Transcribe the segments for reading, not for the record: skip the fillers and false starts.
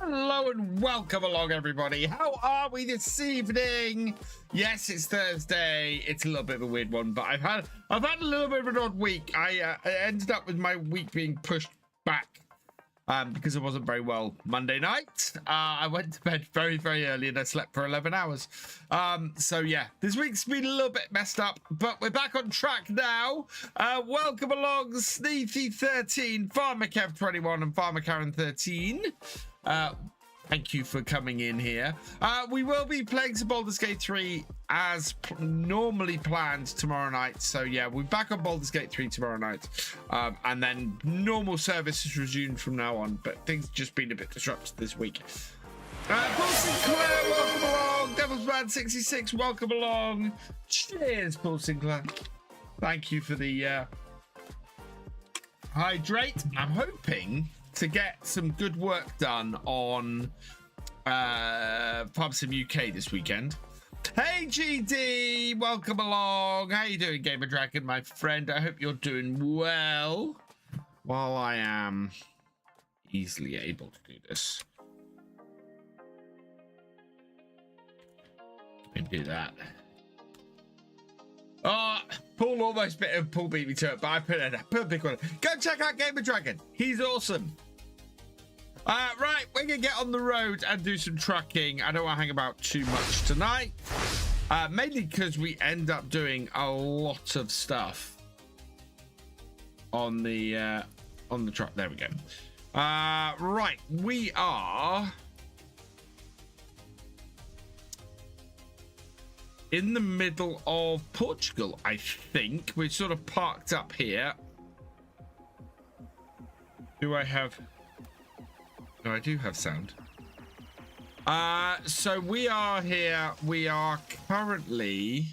Hello and welcome along, everybody. How are we this evening? Yes, it's Thursday. It's a little bit of a weird one, but I've had a little bit of an odd week. I ended up with my week being pushed back because I wasn't very well Monday night. I went to bed very, very early and I slept for 11 hours. So yeah, this week's been a little bit messed up, but we're back on track now. Welcome along, Sneethy13, Farmer Kev 21, and Farmer Karen 13. Thank you for coming in here. We will be playing some Baldur's Gate 3 as normally planned tomorrow night. So yeah, we're back on Baldur's Gate 3 tomorrow night. And then normal service is resumed from now on, but things just been a bit disrupted this week. Paul Sinclair, welcome along. Devil's Man 66, welcome along. Cheers, Paul Sinclair. Thank you for the hydrate. I'm hoping to get some good work done on Farm Sim UK this weekend. Hey GD, welcome along. How you doing, Gamer Dragon, my friend? I hope you're doing well. While I am easily able to do this, let me do that. Oh, Paul beat me to it, but I put a big one. Go check out Gamer Dragon. He's awesome. Right, we're gonna get on the road and do some trucking. I don't want to hang about too much tonight, mainly because we end up doing a lot of stuff on the truck. There we go. Right, we are in the middle of Portugal, I think. We're sort of parked up here. Do I have... No, I do have sound. So we are here. We are currently...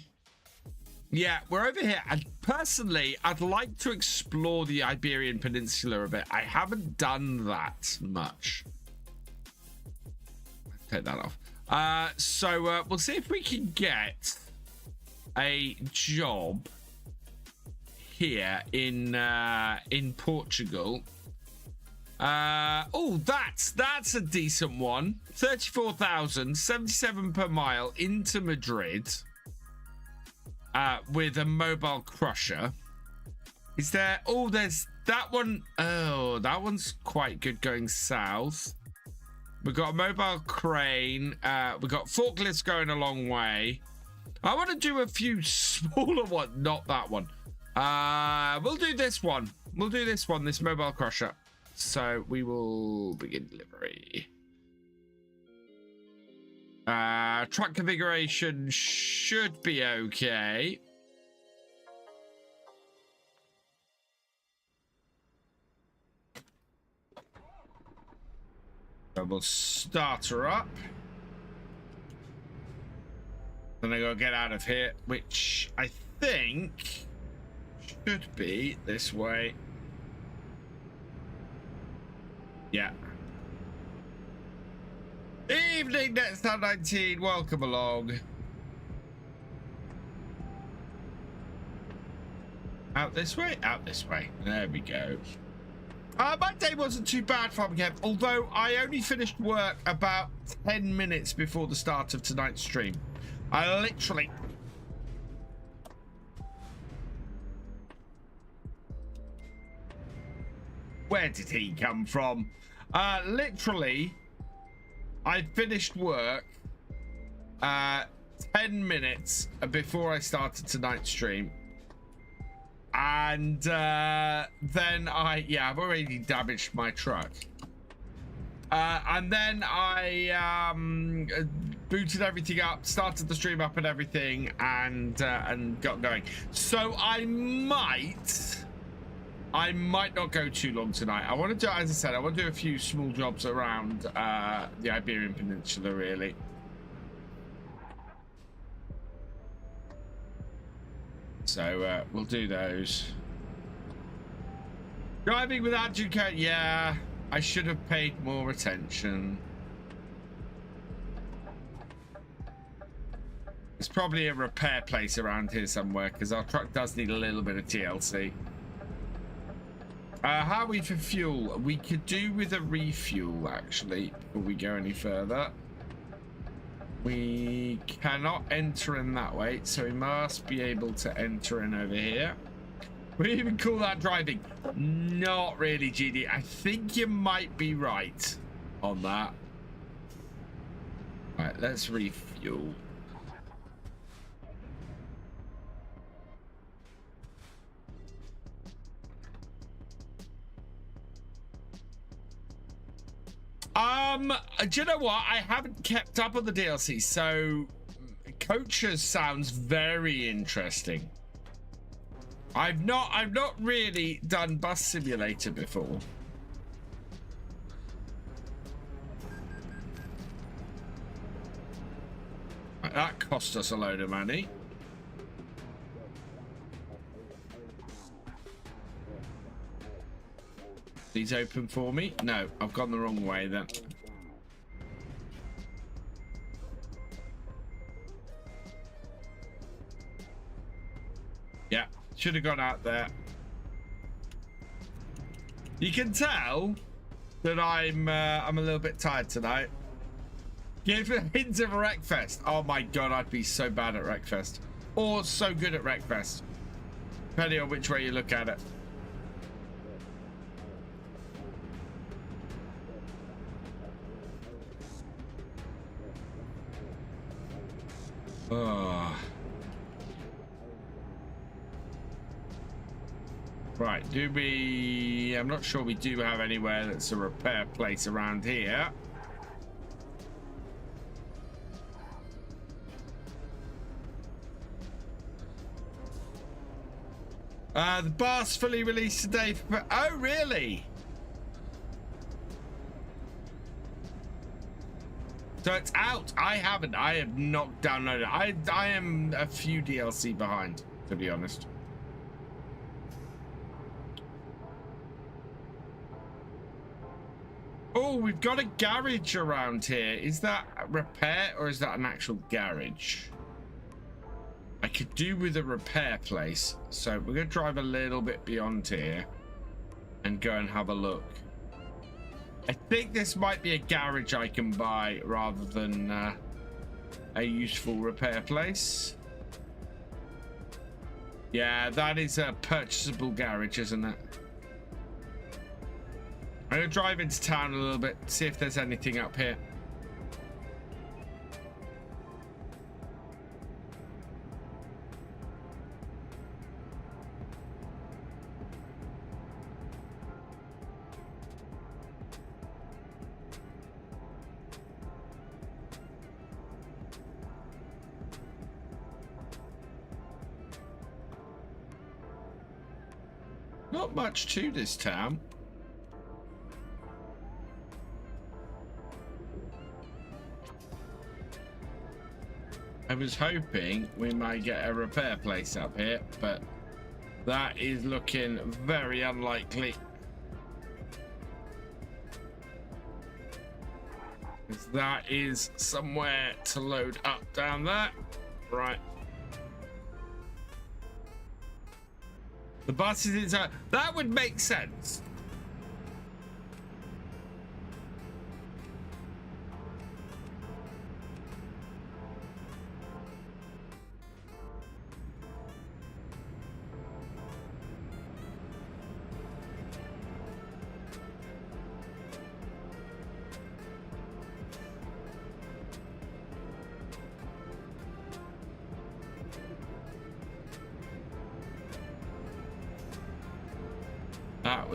Yeah, we're over here. And personally, I'd like to explore the Iberian Peninsula a bit. I haven't done that much. Take that off. So we'll see if we can get a job here in Portugal. Oh, that's a decent one. 34,000, 77 per mile into Madrid with a mobile crusher. Is there? Oh, there's that one. Oh, that one's quite good going south. We've got a mobile crane. We've got forklifts going a long way. I want to do a few smaller ones, not that one. We'll do this one. We'll do this one, this mobile crusher. So we will begin delivery. Truck configuration should be okay. So we'll start her up. Then I gotta get out of here, which I think should be this way. Yeah. Evening, Netstar 19. Welcome along. Out this way? Out this way. There we go. My day wasn't too bad, Farmer Kev, although I only finished work about 10 minutes before the start of tonight's stream. I literally... Where did he come from? Literally, I finished work 10 minutes before I started tonight's stream. And then I've already damaged my truck. And then I booted everything up, started the stream up and everything, and got going. So I might not go too long tonight. I want to do, as I said, I want to do a few small jobs around the Iberian Peninsula, really. So we'll do those. Driving without Ducat, yeah. I should have paid more attention. There's probably a repair place around here somewhere because our truck does need a little bit of TLC. How are we for fuel? We could do with a refuel, actually, before we go any further. We cannot enter in that way, so we must be able to enter in over here. Would you even call that driving? Not really, GD. I think you might be right on that. All right, let's refuel. Do you know what? I haven't kept up on the DLC, so Coaches sounds very interesting. I've not really done Bus Simulator before. That cost us a load of money. These open for me? No, I've gone the wrong way then. Yeah, should have gone out there. You can tell that I'm a little bit tired tonight. Give a hint of Wreckfest. Oh my god, I'd be so bad at Wreckfest. Or so good at Wreckfest. Depending on which way you look at it. Oh. Right, do we... I'm not sure we do have anywhere that's a repair place around here. The bar's fully released today. Oh, really? So it's out. I have not downloaded it. I am a few DLC behind, to be honest. Oh, we've got a garage around here. Is that a repair or is that an actual garage? I could do with a repair place. So we're going to drive a little bit beyond here and go and have a look. I think this might be a garage I can buy rather than a useful repair place. Yeah, that is a purchasable garage, isn't it? I'm going to drive into town a little bit, see if there's anything up here. not much to this town. I was hoping we might get a repair place up here, but that is looking very unlikely. That is somewhere to load up down there. Right. The bus is inside. That would make sense.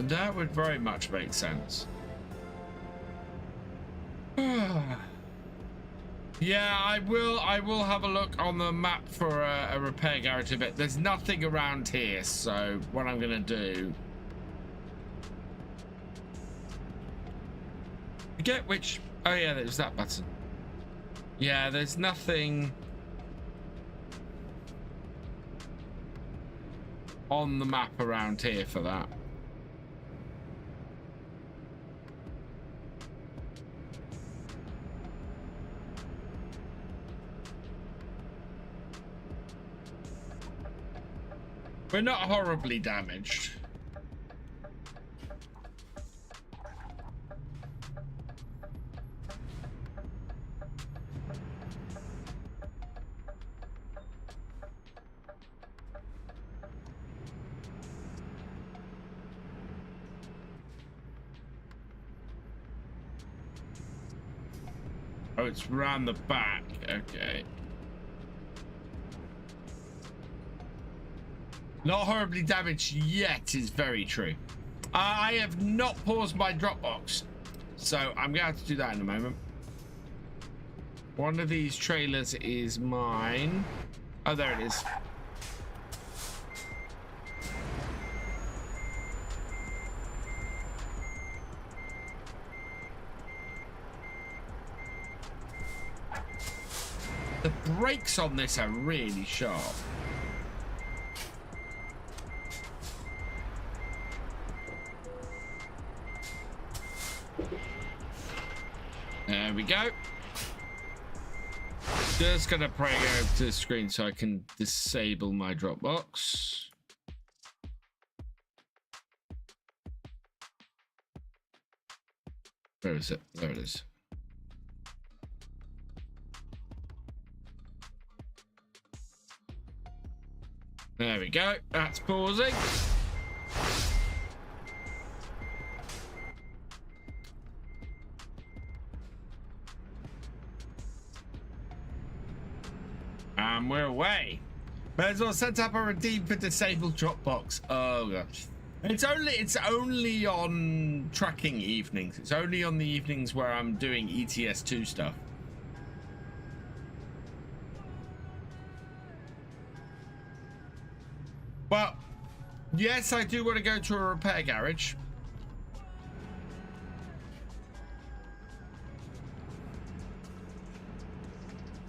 That would very much make sense. Yeah, I will have a look on the map for a repair garage a bit. There's nothing around here, so what I'm gonna do, forget which. Oh yeah, there's that button. Yeah, there's nothing on the map around here for that. We're not horribly damaged. Oh, it's round the back. Okay. Not horribly damaged yet is very true. I have not paused my Dropbox, so I'm gonna have to do that in a moment. One of these trailers is mine. Oh, there it is. The brakes on this are really sharp. There we go. Just gonna pray over to the screen so I can disable my Dropbox. Where is it? There it is. There we go. That's pausing. And we're away. May as well set up a redeem for disabled Dropbox. Oh gosh. It's only on tracking evenings. It's only on the evenings where I'm doing ETS 2 stuff. Well, yes, I do want to go to a repair garage.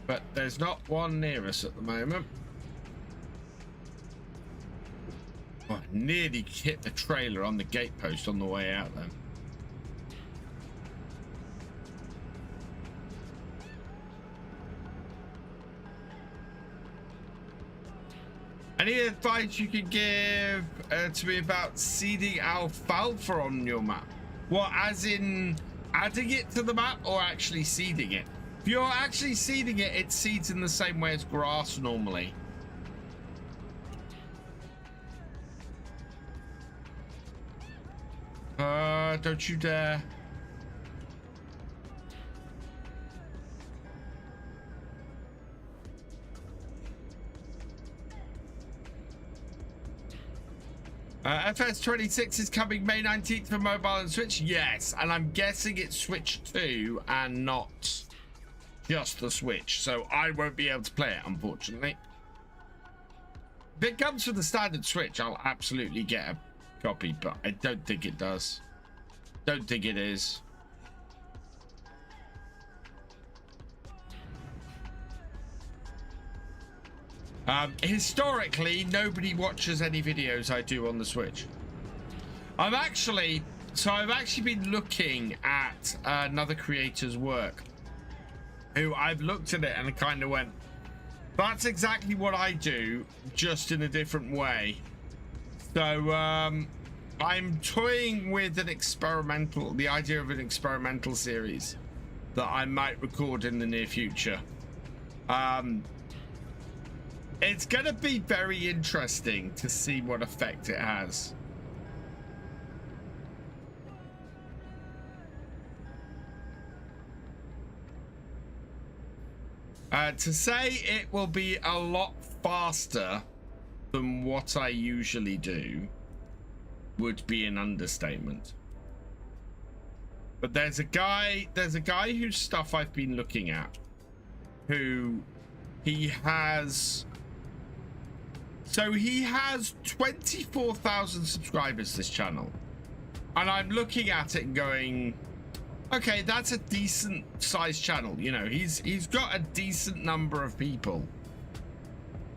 But there's not one near us at the moment. Oh, I nearly hit the trailer on the gate post on the way out then. Any advice you could give to me about seeding alfalfa on your map? What, as in adding it to the map or actually seeding it? If you're actually seeding it, it seeds in the same way as grass normally. Don't you dare. FS26 is coming May 19th for mobile and Switch. Yes, and I'm guessing it's Switch 2 and not just the Switch, so I won't be able to play it, unfortunately. If it comes for the standard Switch, I'll absolutely get a copy, but I don't think it does. Don't think it is. Historically, nobody watches any videos I do on the Switch. I've actually been looking at another creator's work, who I've looked at it and kind of went, that's exactly what I do, just in a different way. So I'm toying with the idea of an experimental series that I might record in the near future. It's gonna be very interesting to see what effect it has. To say it will be a lot faster than what I usually do would be an understatement. But there's a guy whose stuff I've been looking at, who he has 24,000 subscribers, this channel, and I'm looking at it and going, okay, that's a decent sized channel. You know, he's got a decent number of people.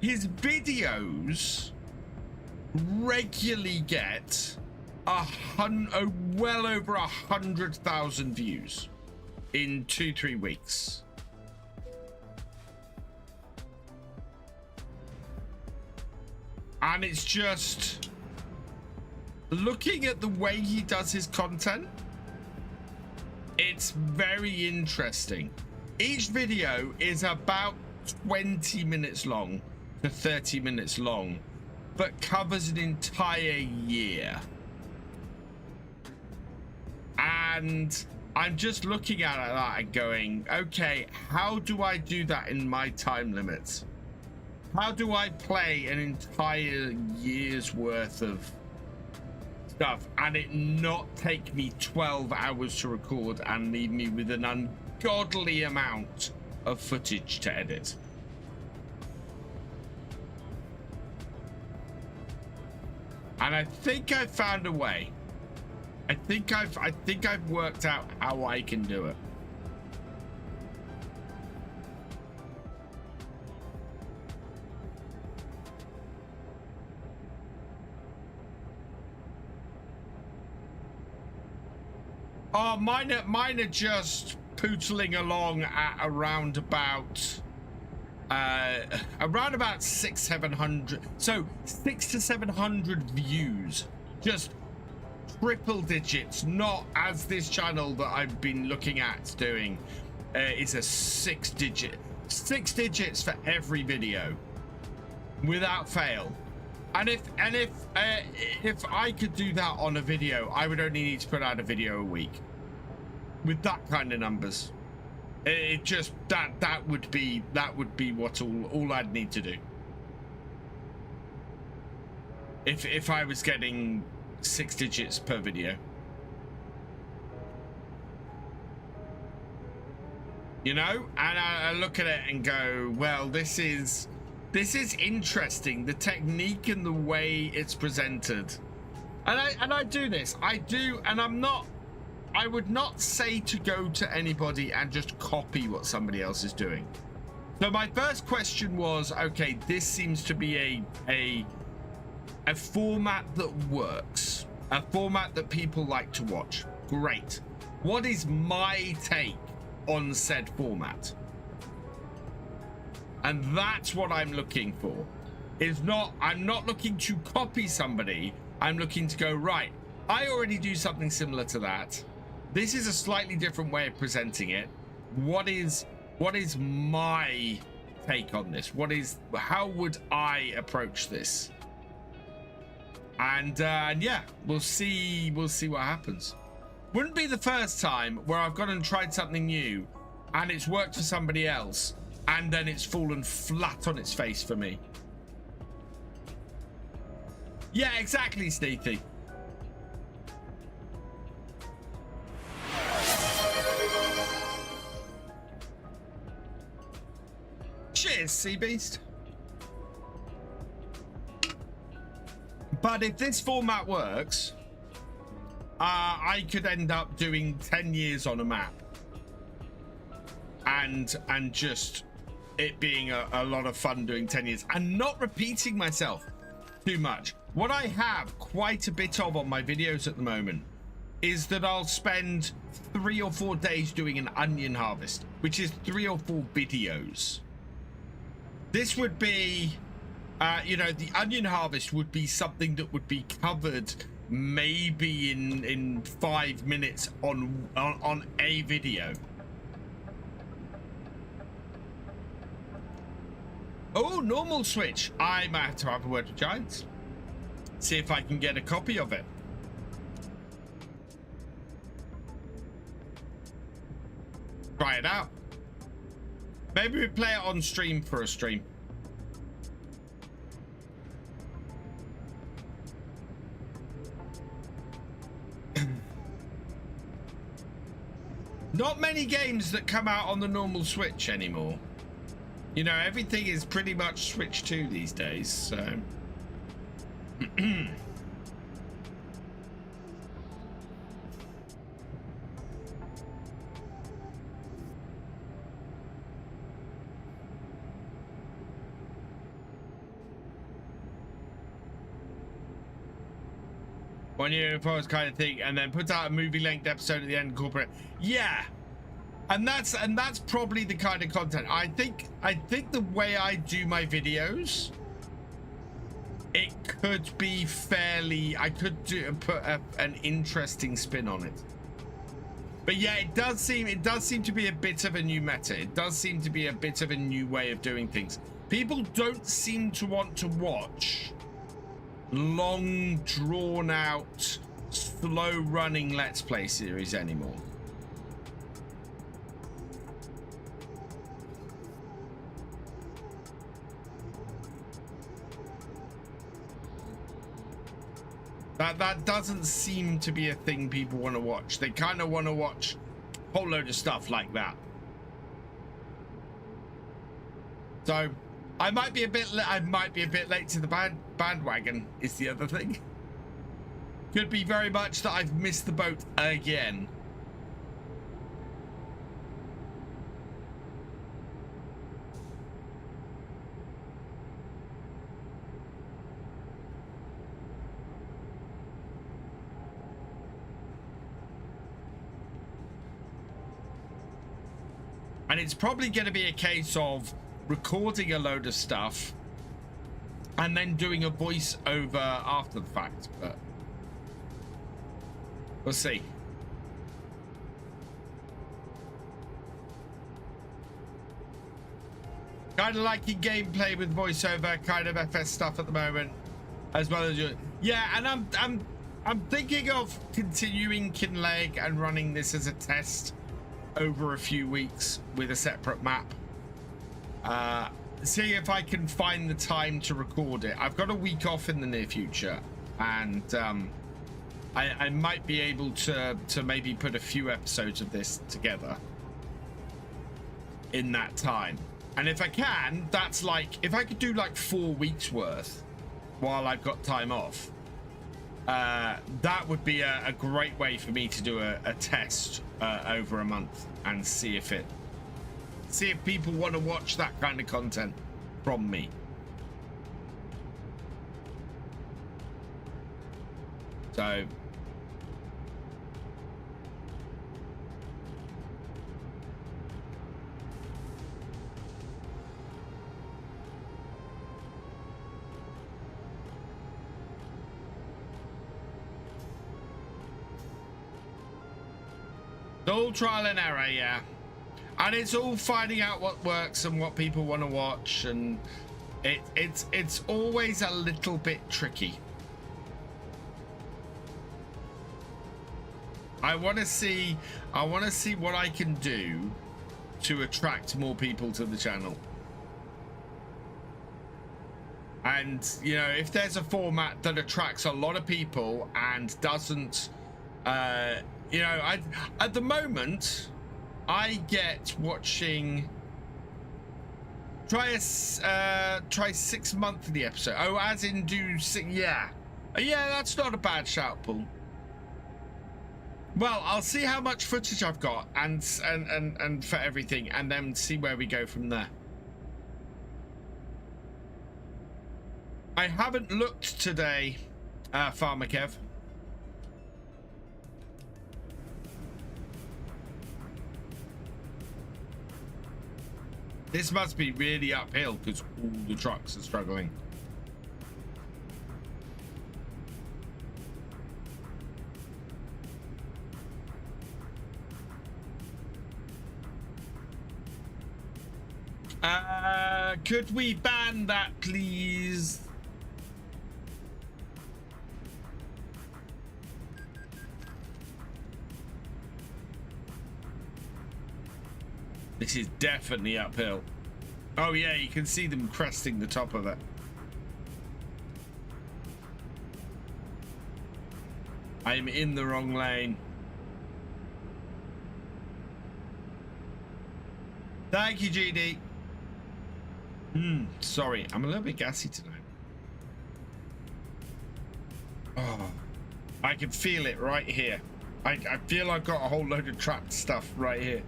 His videos regularly get well over 100,000 views in 2-3 weeks. And it's just looking at the way he does his content, it's very interesting. Each video is about 20 minutes long to 30 minutes long, but covers an entire year. And I'm just looking at that and going, okay, how do I do that in my time limits? How do I play an entire year's worth of stuff and it not take me 12 hours to record and leave me with an ungodly amount of footage to edit? And I think I've found a way. I think I've worked out how I can do it. Oh, mine are just pootling along at around about 600-700. So 600 to 700 views, just triple digits. Not as this channel that I've been looking at doing is a 6 digits for every video, without fail. And if I could do that on a video, I would only need to put out a video a week. With that kind of numbers, it just that would be what all I'd need to do. If I was getting 6 digits per video, you know, and I look at it and go, well, this is interesting, the technique and the way it's presented. And I do this. I would not say to go to anybody and just copy what somebody else is doing. So my first question was, okay, this seems to be a format that works, a format that people like to watch. Great. What is my take on said format? And that's what I'm looking for. I'm not looking to copy somebody. I'm looking to go, right, I already do something similar to that. This is a slightly different way of presenting it. What is my take on this? How would I approach this? And yeah, we'll see what happens. Wouldn't be the first time where I've gone and tried something new and it's worked for somebody else and then it's fallen flat on its face for me. Yeah, exactly, Sneethy. Cheers, Sea Beast. But if this format works, I could end up doing 10 years on a map, and just it being a lot of fun doing 10 years and not repeating myself too much. What I have quite a bit of on my videos at the moment is that I'll spend 3 or 4 days doing an onion harvest, which is 3 or 4 videos. This would be, you know, the onion harvest would be something that would be covered maybe in 5 minutes on a video. Oh, normal switch. I might have to have a word with Giants. See if I can get a copy of it. Try it out. Maybe we play it on stream for a stream. Not many games that come out on the normal Switch anymore. You know, everything is pretty much Switch 2 these days, so... One year in forest kind of thing, and then puts out a movie-length episode at the end, corporate. Yeah, and that's probably the kind of content. I think the way I do my videos, it could be fairly. I could put an interesting spin on it. But yeah, it does seem to be a bit of a new meta. It does seem to be a bit of a new way of doing things. People don't seem to want to watch long, drawn out, slow running Let's Play series anymore. That doesn't seem to be a thing people want to watch. They kind of want to watch a whole load of stuff like that. So I might be a bit late to the bandwagon is the other thing. Could be very much that I've missed the boat again. And it's probably going to be a case of recording a load of stuff and then doing a voice over after the fact, but we'll see. Kind of liking gameplay with voiceover, kind of FS stuff at the moment, as well as yeah. And I'm thinking of continuing Kinleg and running this as a test over a few weeks with a separate map. See if I can find the time to record it. I've got a week off in the near future, and I might be able to maybe put a few episodes of this together in that time. And if I can, that's like, if I could do like 4 weeks worth while I've got time off, that would be a great way for me to do a test over a month and see if people want to watch that kind of content from me. So it's all trial and error, yeah. And it's all finding out what works and what people want to watch, and it's always a little bit tricky. I want to see what I can do to attract more people to the channel. And you know, if there's a format that attracts a lot of people and doesn't, you know, at the moment I get watching. Try 6 monthly episode. Oh, as in do 6. Yeah, Yeah, that's not a bad shout, Paul. Well, I'll see how much footage I've got and for everything, and then see where we go from there. I haven't looked today, Farmer Kev. This must be really uphill because all the trucks are struggling. Could we ban that, please? This is definitely uphill. Oh yeah, you can see them cresting the top of it. I'm in the wrong lane. Thank you, GD. Sorry, I'm a little bit gassy tonight. Oh, I can feel it right here. I feel I've got a whole load of trapped stuff right here.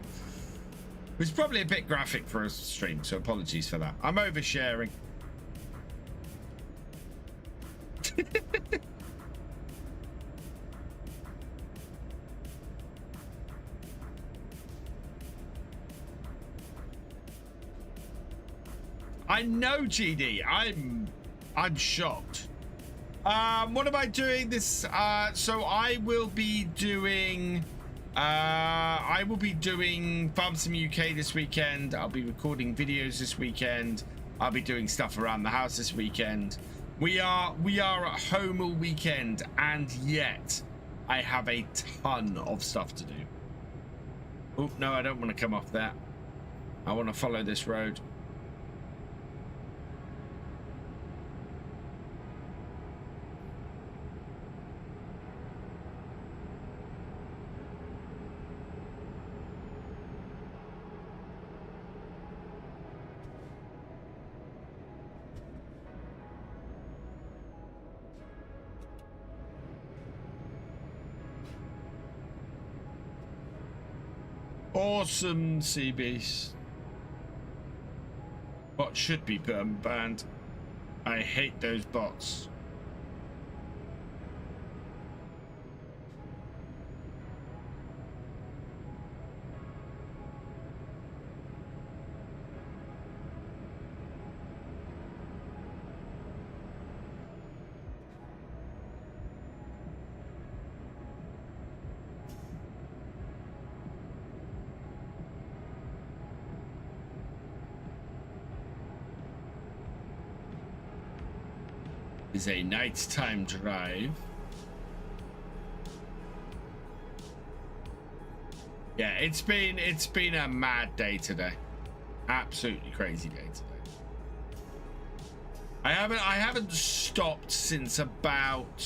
It's probably a bit graphic for a stream, so apologies for that. I'm oversharing. I know, GD. I'm shocked. What am I doing this? So I will be doing Farm Sim UK this weekend. I'll be recording videos this weekend. I'll be doing stuff around the house this weekend. We are at home all weekend, and yet I have a ton of stuff to do. Oh no, I don't want to come off that. I want to follow this road. Awesome, sea beast. Bot should be banned. I hate those bots. Is a nighttime drive. Yeah, it's been a mad day today. Absolutely crazy day today. I haven't stopped since about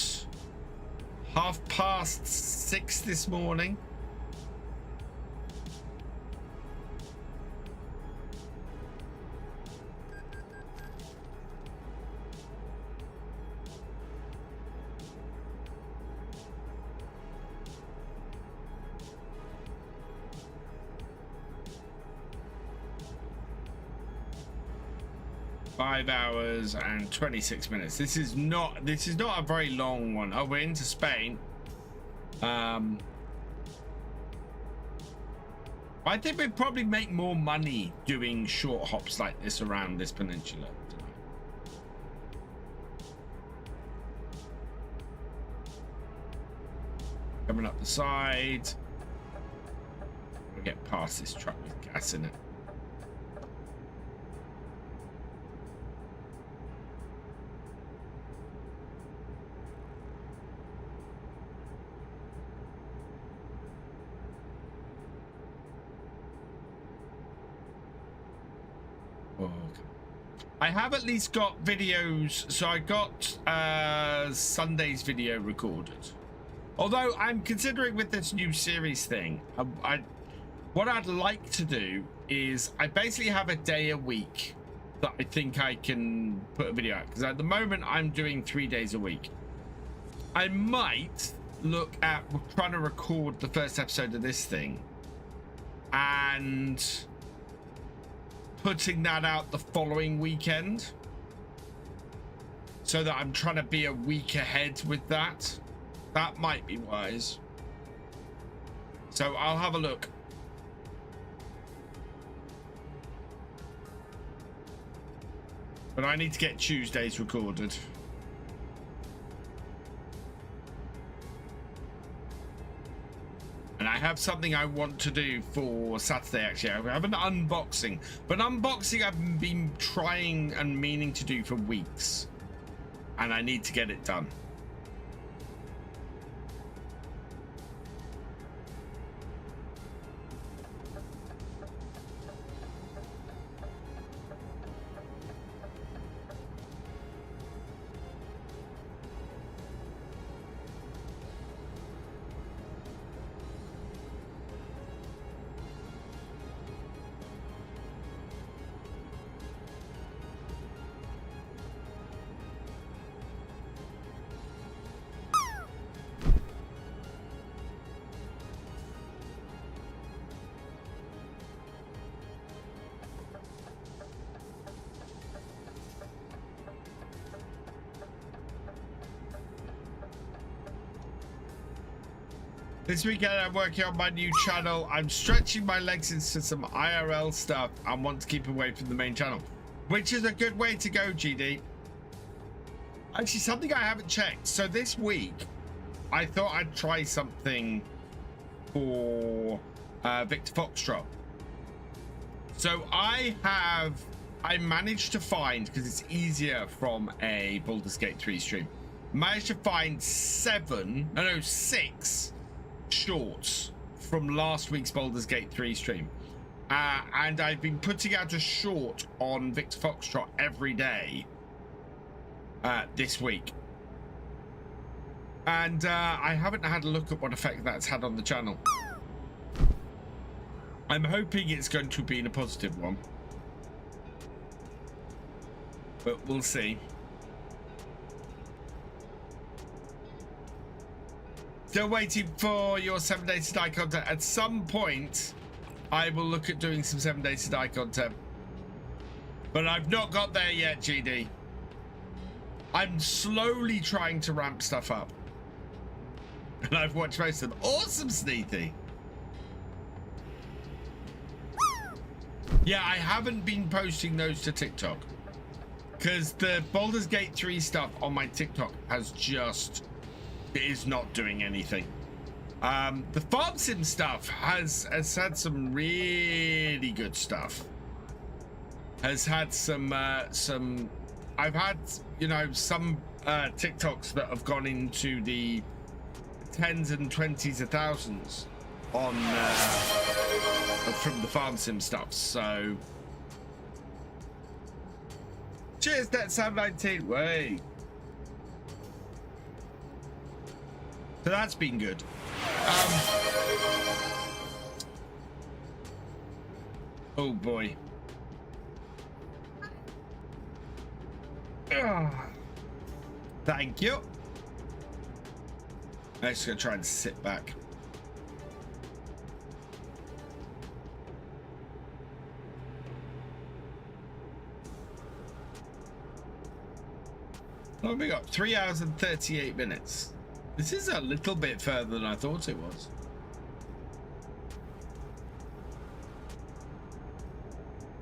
6:30 this morning. Hours and 26 minutes. This is not a very long one. Oh, we're into Spain. I think we'd probably make more money doing short hops like this around this peninsula tonight. Coming up the side. We'll get past this truck with gas in it. I have at least got videos, so I got Sunday's video recorded. Although I'm considering with this new series thing, what I'd like to do is I basically have a day a week that I think I can put a video out, because at the moment I'm doing 3 days a week. I might look at trying to record the first episode of this thing and putting that out the following weekend, so that I'm trying to be a week ahead with that. That might be wise. So I'll have a look. But I need to get Tuesdays recorded. And I have something I want to do for Saturday, actually. I have an unboxing. But unboxing I've been trying and meaning to do for weeks. And I need to get it done. This weekend I'm working on my new channel. I'm stretching my legs into some IRL stuff and want to keep away from the main channel, which is a good way to go, GD. Actually, something I haven't checked. So this week, I thought I'd try something for Victor Foxtrot. So I managed to find, because it's easier from a Baldur's Gate 3 stream, managed to find 6 shorts from last week's Baldur's Gate 3 stream, and I've been putting out a short on Victor Foxtrot every day this week, and I haven't had a look at what effect that's had on the channel. I'm hoping it's going to be in a positive one, but we'll see. Still waiting for your 7 Days to Die content. At some point, I will look at doing some 7 Days to Die content. But I've not got there yet, GD. I'm slowly trying to ramp stuff up. And I've watched most of them. Awesome, Sneethy. Yeah, I haven't been posting those to TikTok, because the Baldur's Gate 3 stuff on my TikTok has just... it is not doing anything. The farm sim stuff has had some really good stuff. Has had some I've had, you know, some TikToks that have gone into the tens and 20s of thousands on from the farm sim stuff. So cheers, that Sam 19 way. So that's been good. Oh boy. Thank you. I'm just gonna try and sit back. Oh, we got 3 hours and 38 minutes. This is a little bit further than I thought it was.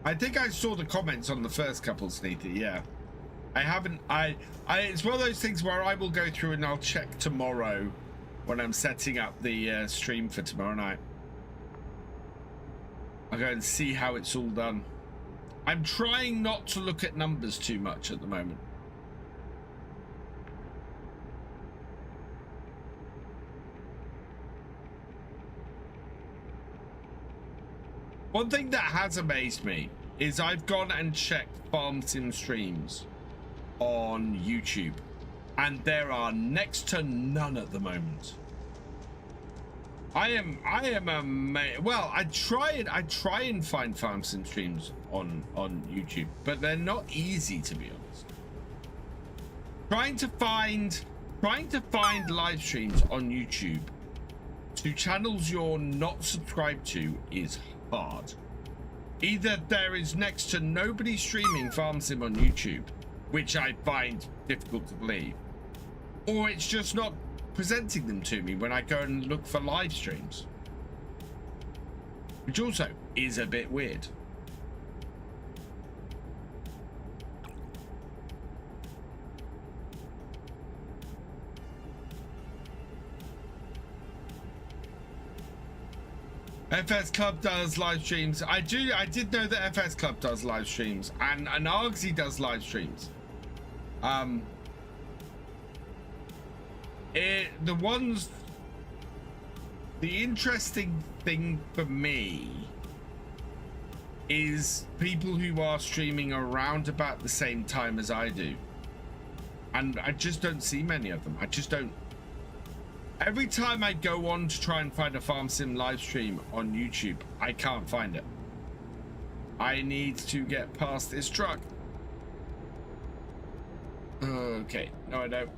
I think I saw the comments on the first couple, Sneethy. Yeah, I haven't. It's one of those things where I will go through and I'll check tomorrow when I'm setting up the stream for tomorrow night. I'll go and see how it's all done. I'm trying not to look at numbers too much at the moment. One thing that has amazed me is I've gone and checked farm sim streams on YouTube, and there are next to none at the moment. I am amazed. Well, I try and find farm sim streams on YouTube, but they're not easy, to be honest. Trying to find trying to find live streams on YouTube to channels you're not subscribed to is hard. Either there is next to nobody streaming farm sim on YouTube, which I find difficult to believe, or it's just not presenting them to me when I go and look for live streams, which also is a bit weird. FS Club does live streams. I did know that FS Club does live streams, and ArkAngil does live streams. The interesting thing for me is people who are streaming around about the same time as I do, and I just don't see many of them. I just don't. Every time I go on to try and find a farm sim live stream on YouTube, I can't find it. I need to get past this truck. Okay, no I don't.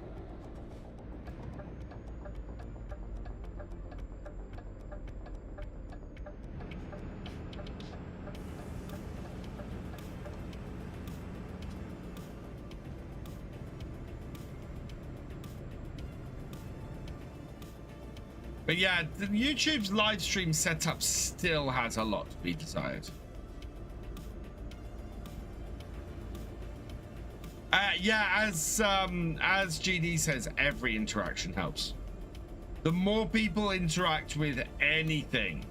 But yeah, the YouTube's live stream setup still has a lot to be desired. Yeah, as GD says, every interaction helps. The more people interact with anything,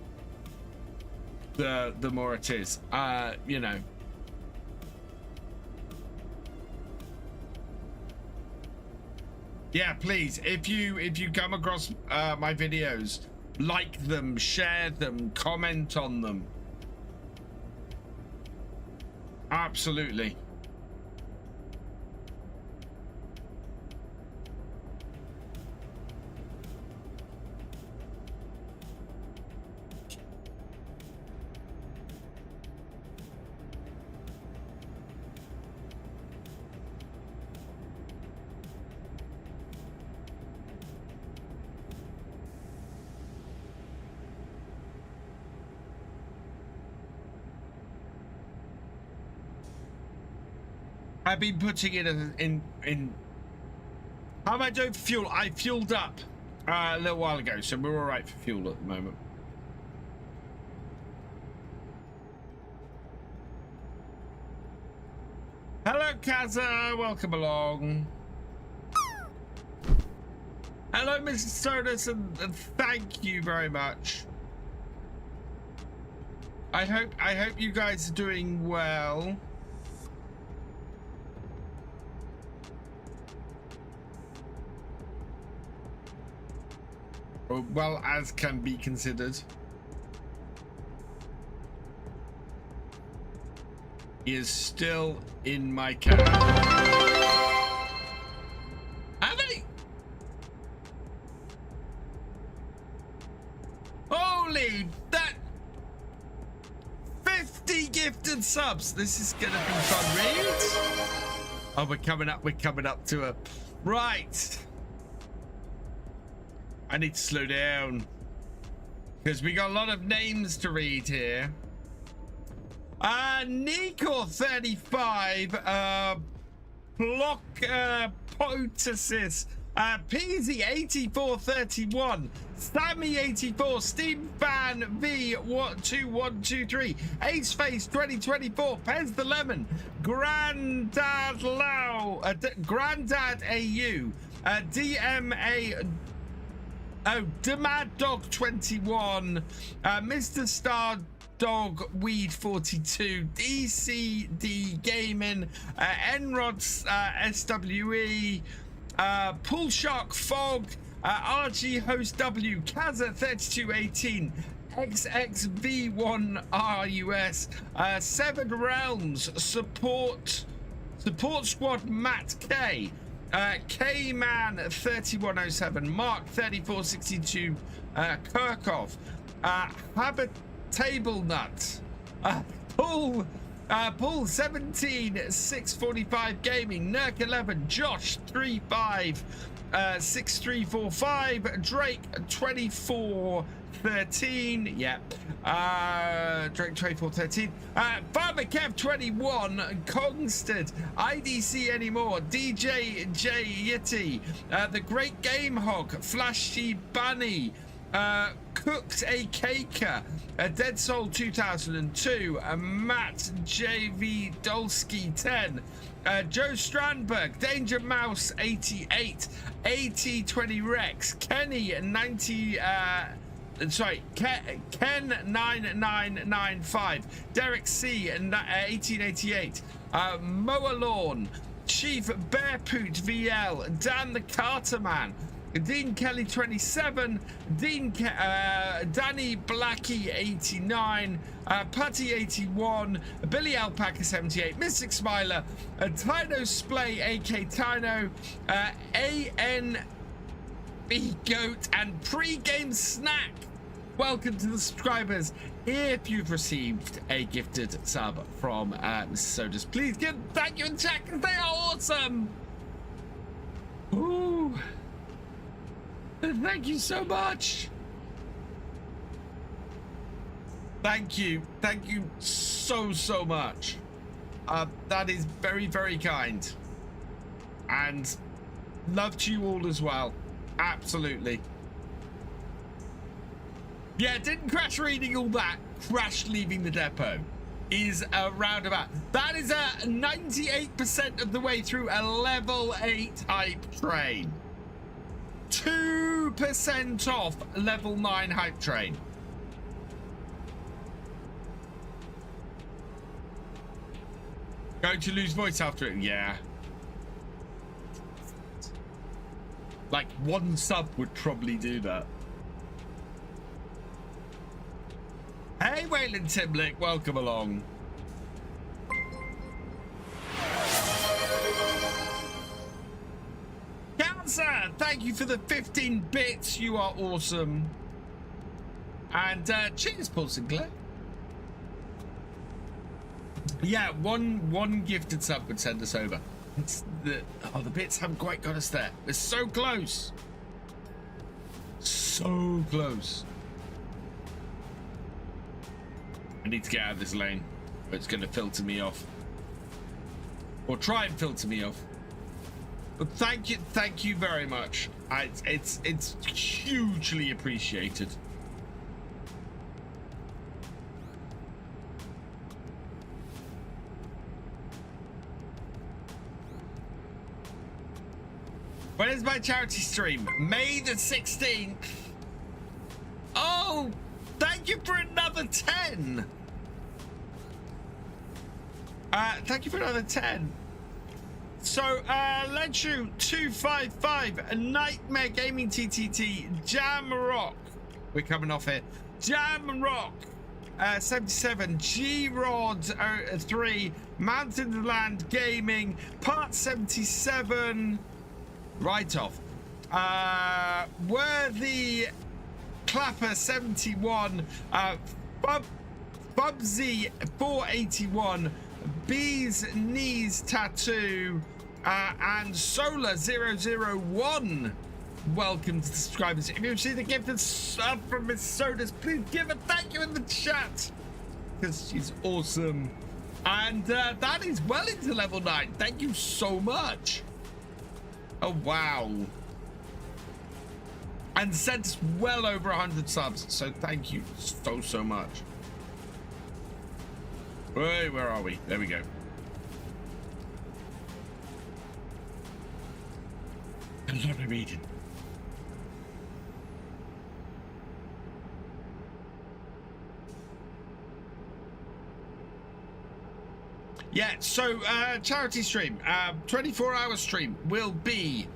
the more it is. You know. Yeah, please, if you come across my videos, like them, share them, comment on them. Absolutely. I've been putting it in. How am I doing for fuel? I fueled up a little while ago, so we're all right for fuel at the moment. Hello, Kaza. Welcome along. Hello, Mr. Sodus, and thank you very much. I hope you guys are doing well. Well as can be considered. He is still in my car. Have they? Holy, that 50 gifted subs. This is gonna be fun read. Oh, we're coming up to a right. I need to slow down because we got a lot of names to read here. Nico 35, Block Potasis, Peasy 8431, Sammy 84, Steam Fan V 2123, Ace Face 2024, Pez the Lemon, Grandad Lau, Grandad AU, DMA. Oh, Demad Dog 21, Mr. Star Dog Weed 42, DCD Gaming, Enrods SWE, Pool Shark Fog, RG Host W, Kaza 3218, XXV1RUS, Seven Realms, Support Squad Matt K, K-Man 3107, Mark 3462, Kirkhoff, Habitable Nut, Paul 17645 Gaming, Nurk 11, Josh 35, 6345, Drake 2413, yeah, Drake 2413, Farmer Kev 21, Kongstead, IDC anymore, DJ J Yeti, The Great Game Hog, Flashy Bunny, Cooked a Caker, Dead Soul 2002, Matt JV Dolsky 10, Joe Strandberg, Danger Mouse 88, AT20 Rex, Kenny 90, Ken 9995, Derek C 1888, Moa Lawn, Chief Bearpoot VL, Dan the Carter Man, Dean Kelly 27, Danny Blackie 89, Putty 81, Billy Alpaca 78, Mystic Smiler, Tino Splay AK Tino, Goat, and Pre-Game Snack. Welcome to the subscribers. If you've received a gifted sub from Mrs. Sodus, please give thank you in chat because they are awesome. Ooh. Thank you so much. Thank you so much. That is very, very kind, and love to you all as well. Absolutely. Yeah, didn't crash reading all that. Crash leaving the depot is a roundabout. That is a 98% of the way through a level 8 hype train. 2% off level 9 hype train. Going to lose voice after it? Yeah. Like one sub would probably do that. Hey, Wayland Timlick, welcome along. Cancer, thank you for the 15 bits. You are awesome. And cheers, Paul Sinclair. Yeah, one gifted sub would send us over. It's the bits haven't quite got us there. We're so close. So close. I need to get out of this lane, or it's going to filter me off. Or try and filter me off. But thank you very much. It's hugely appreciated. When is my charity stream? May the 16th. Oh, thank you for another 10. Thank you for another 10. So, Ledshu 255, a Nightmare Gaming TTT, Jam Rock. We're coming off here. Jam Rock 77, G Rod 3, Mountain Land Gaming, Part 77. Right off. Worthy Clapper 71, Bubsy 481, Bees Knees Tattoo, and Solar 001. Welcome to the subscribers. If you've seen the gifted sub from Miss Sodus, please give a thank you in the chat because she's awesome. And that is well into level 9. Thank you so much. Oh, wow. And sent us well over 100 subs. So thank you so much. Wait, where are we? There we go. A lot of reading. Yeah, so charity stream, 24-hour stream will be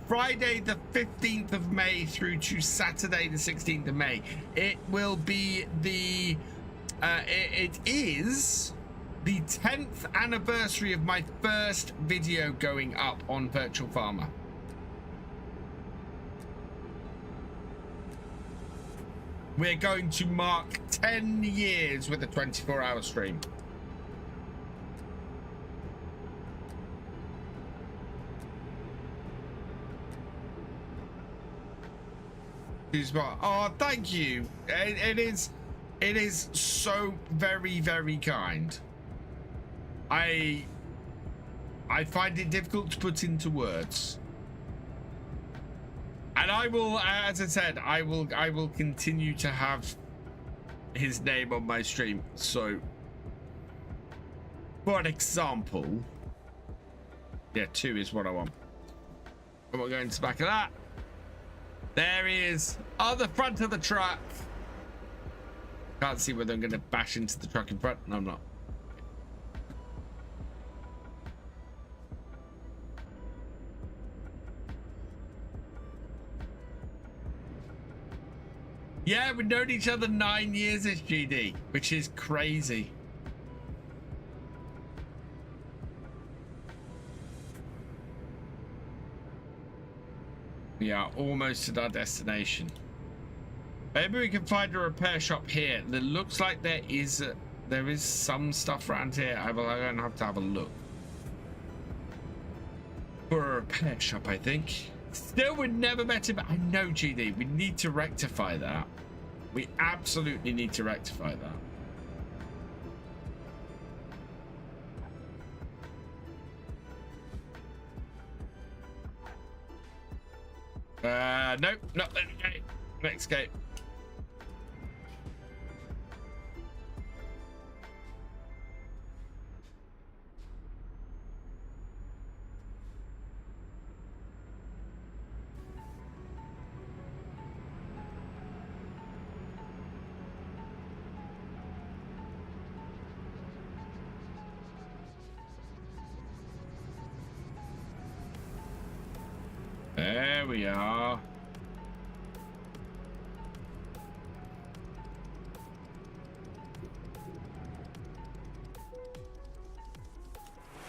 Friday the 15th of May through to Saturday the 16th of May. It will be the it is the 10th anniversary of my first video going up on Virtual Farmer. We're going to mark 10 years with a 24-hour stream. Oh, thank you. It is so very, very kind. I find it difficult to put into words. And I will, as I said, I will continue to have his name on my stream. So, for example, yeah, 2 is what I want. And we'll go into the back of that. There he is on the front of the truck. Can't see whether I'm going to bash into the truck in front. No, I'm not. Yeah, we've known each other 9 years as GD, which is crazy. We are almost at our destination. Maybe we can find a repair shop here. It looks like there is some stuff around here. I'm going to have a look for a repair shop, I think. Still, we never met him. I know, GD. We need to rectify that. We absolutely need to rectify that. Nope, not that gate. Next gate. There we are.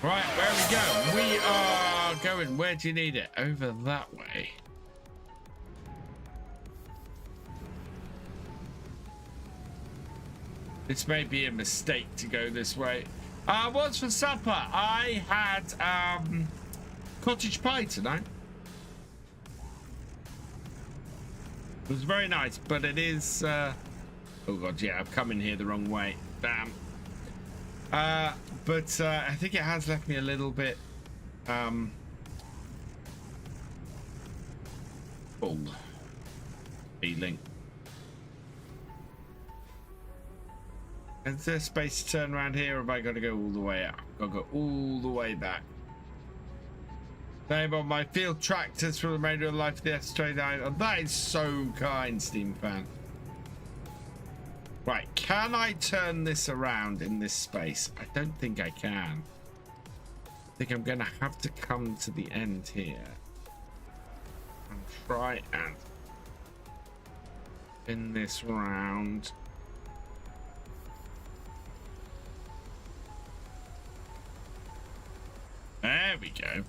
Right, where we go? We are going. Where do you need it? Over that way. This may be a mistake to go this way. What's for supper? I had cottage pie tonight. It was very nice, but it is oh god, yeah, I've come in here the wrong way. Damn. But I think it has left me a little bit full feeling. Is there space to turn around here, or have I got to go all the way out? I've got to go all the way back. Name on my field tractors for the remainder of the life of the S29. Oh, that is so kind, Steam fan. Right, can I turn this around in this space? I don't think I can. I think I'm going to have to come to the end here and try and spin this round. There we go.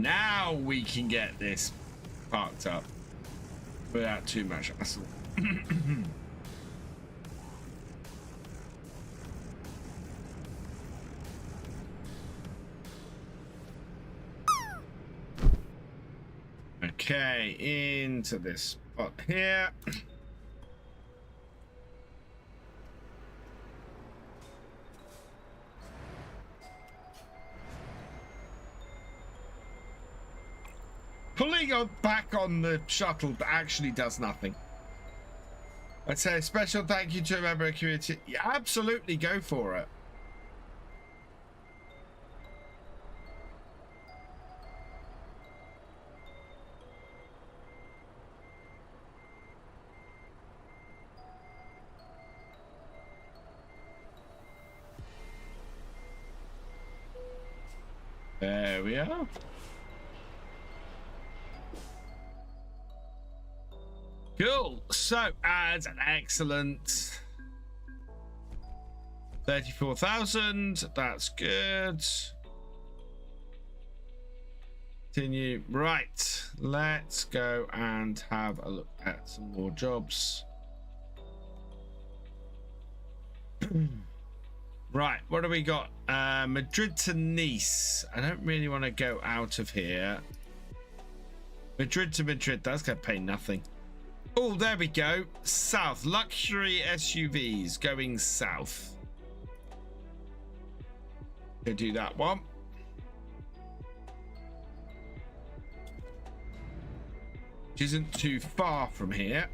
Now we can get this parked up without too much hassle. Okay, into this spot here. Pulling back on the shuttle actually does nothing. I'd say a special thank you to a member of the community. Yeah, absolutely, go for it. There we are. Cool. So, as an excellent 34,000. That's good. Continue. Right. Let's go and have a look at some more jobs. Right, what do we got? Madrid to Nice. I don't really want to go out of here. Madrid to Madrid. That's going to pay nothing. Oh, there we go. South. Luxury SUVs going south. Go do that one. Which isn't too far from here.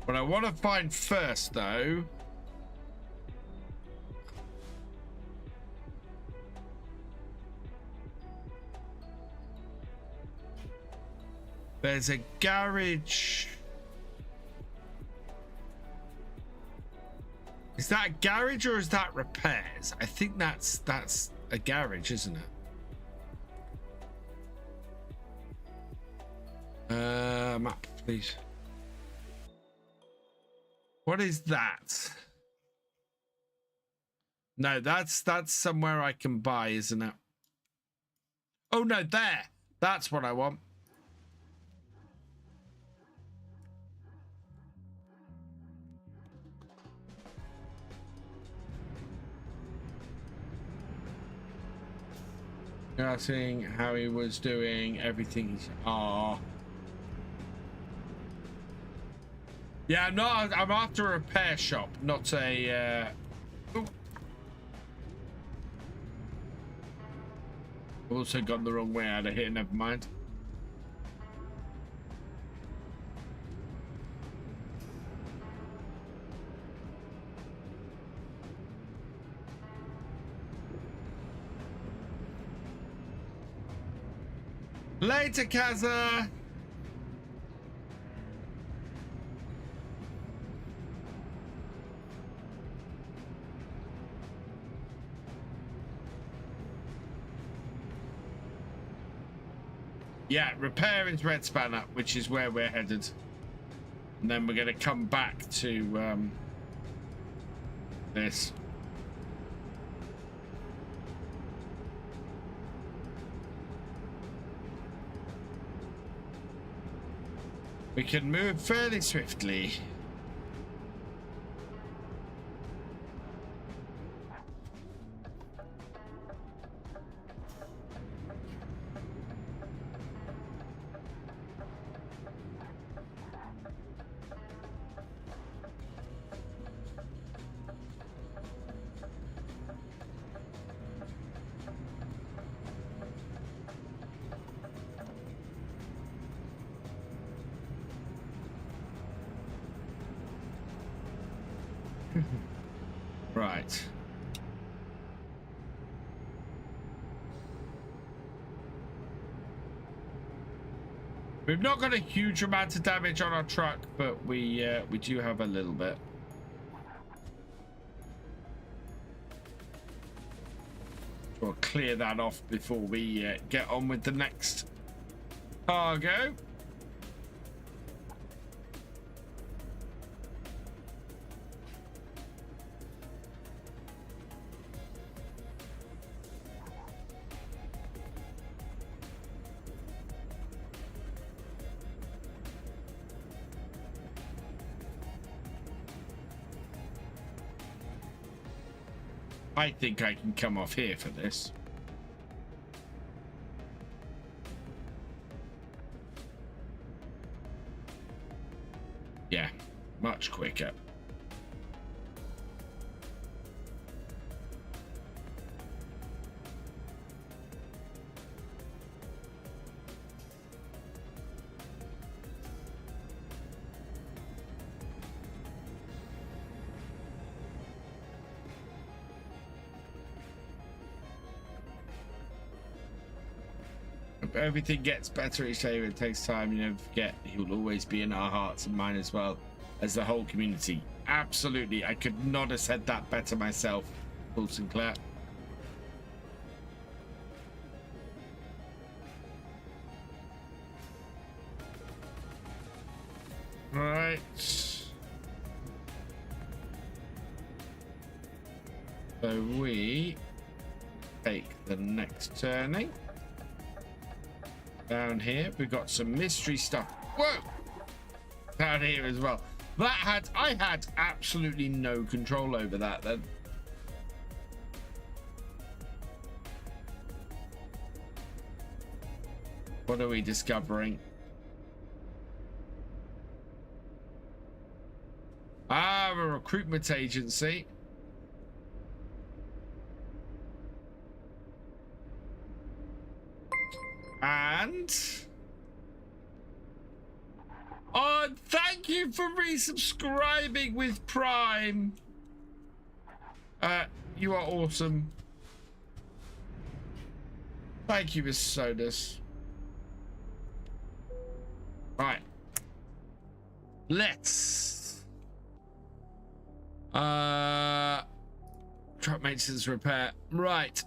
What I want to find first, though, there's a garage. Is that a garage or is that repairs? I think that's a garage, isn't it? Map, please. What is that? No, that's somewhere I can buy, isn't it? Oh no, there. That's what I want. Seeing how he was doing everything. Yeah, I'm after a repair shop, not a I've also gone the wrong way out of here, never mind. Later, Kaza. Yeah, repair is Red Spanner, which is where we're headed. And then we're going to come back to this. We can move fairly swiftly. Right. We've not got a huge amount of damage on our truck, but we do have a little bit. We'll clear that off before we get on with the next cargo. I think I can come off here for this. Yeah, much quicker. Everything gets better each day. It takes time. You never forget. He will always be in our hearts and mine, as well as the whole community. Absolutely. I could not have said that better myself, Paul Sinclair. Right. So we take the next turning. Down here, we've got some mystery stuff. Whoa! Down here as well. I had absolutely no control over that then. What are we discovering? Ah, a recruitment agency. And oh, thank you for resubscribing with Prime. You are awesome. Thank you, Miss Sodus. Right. Let's truck maintenance repair. Right.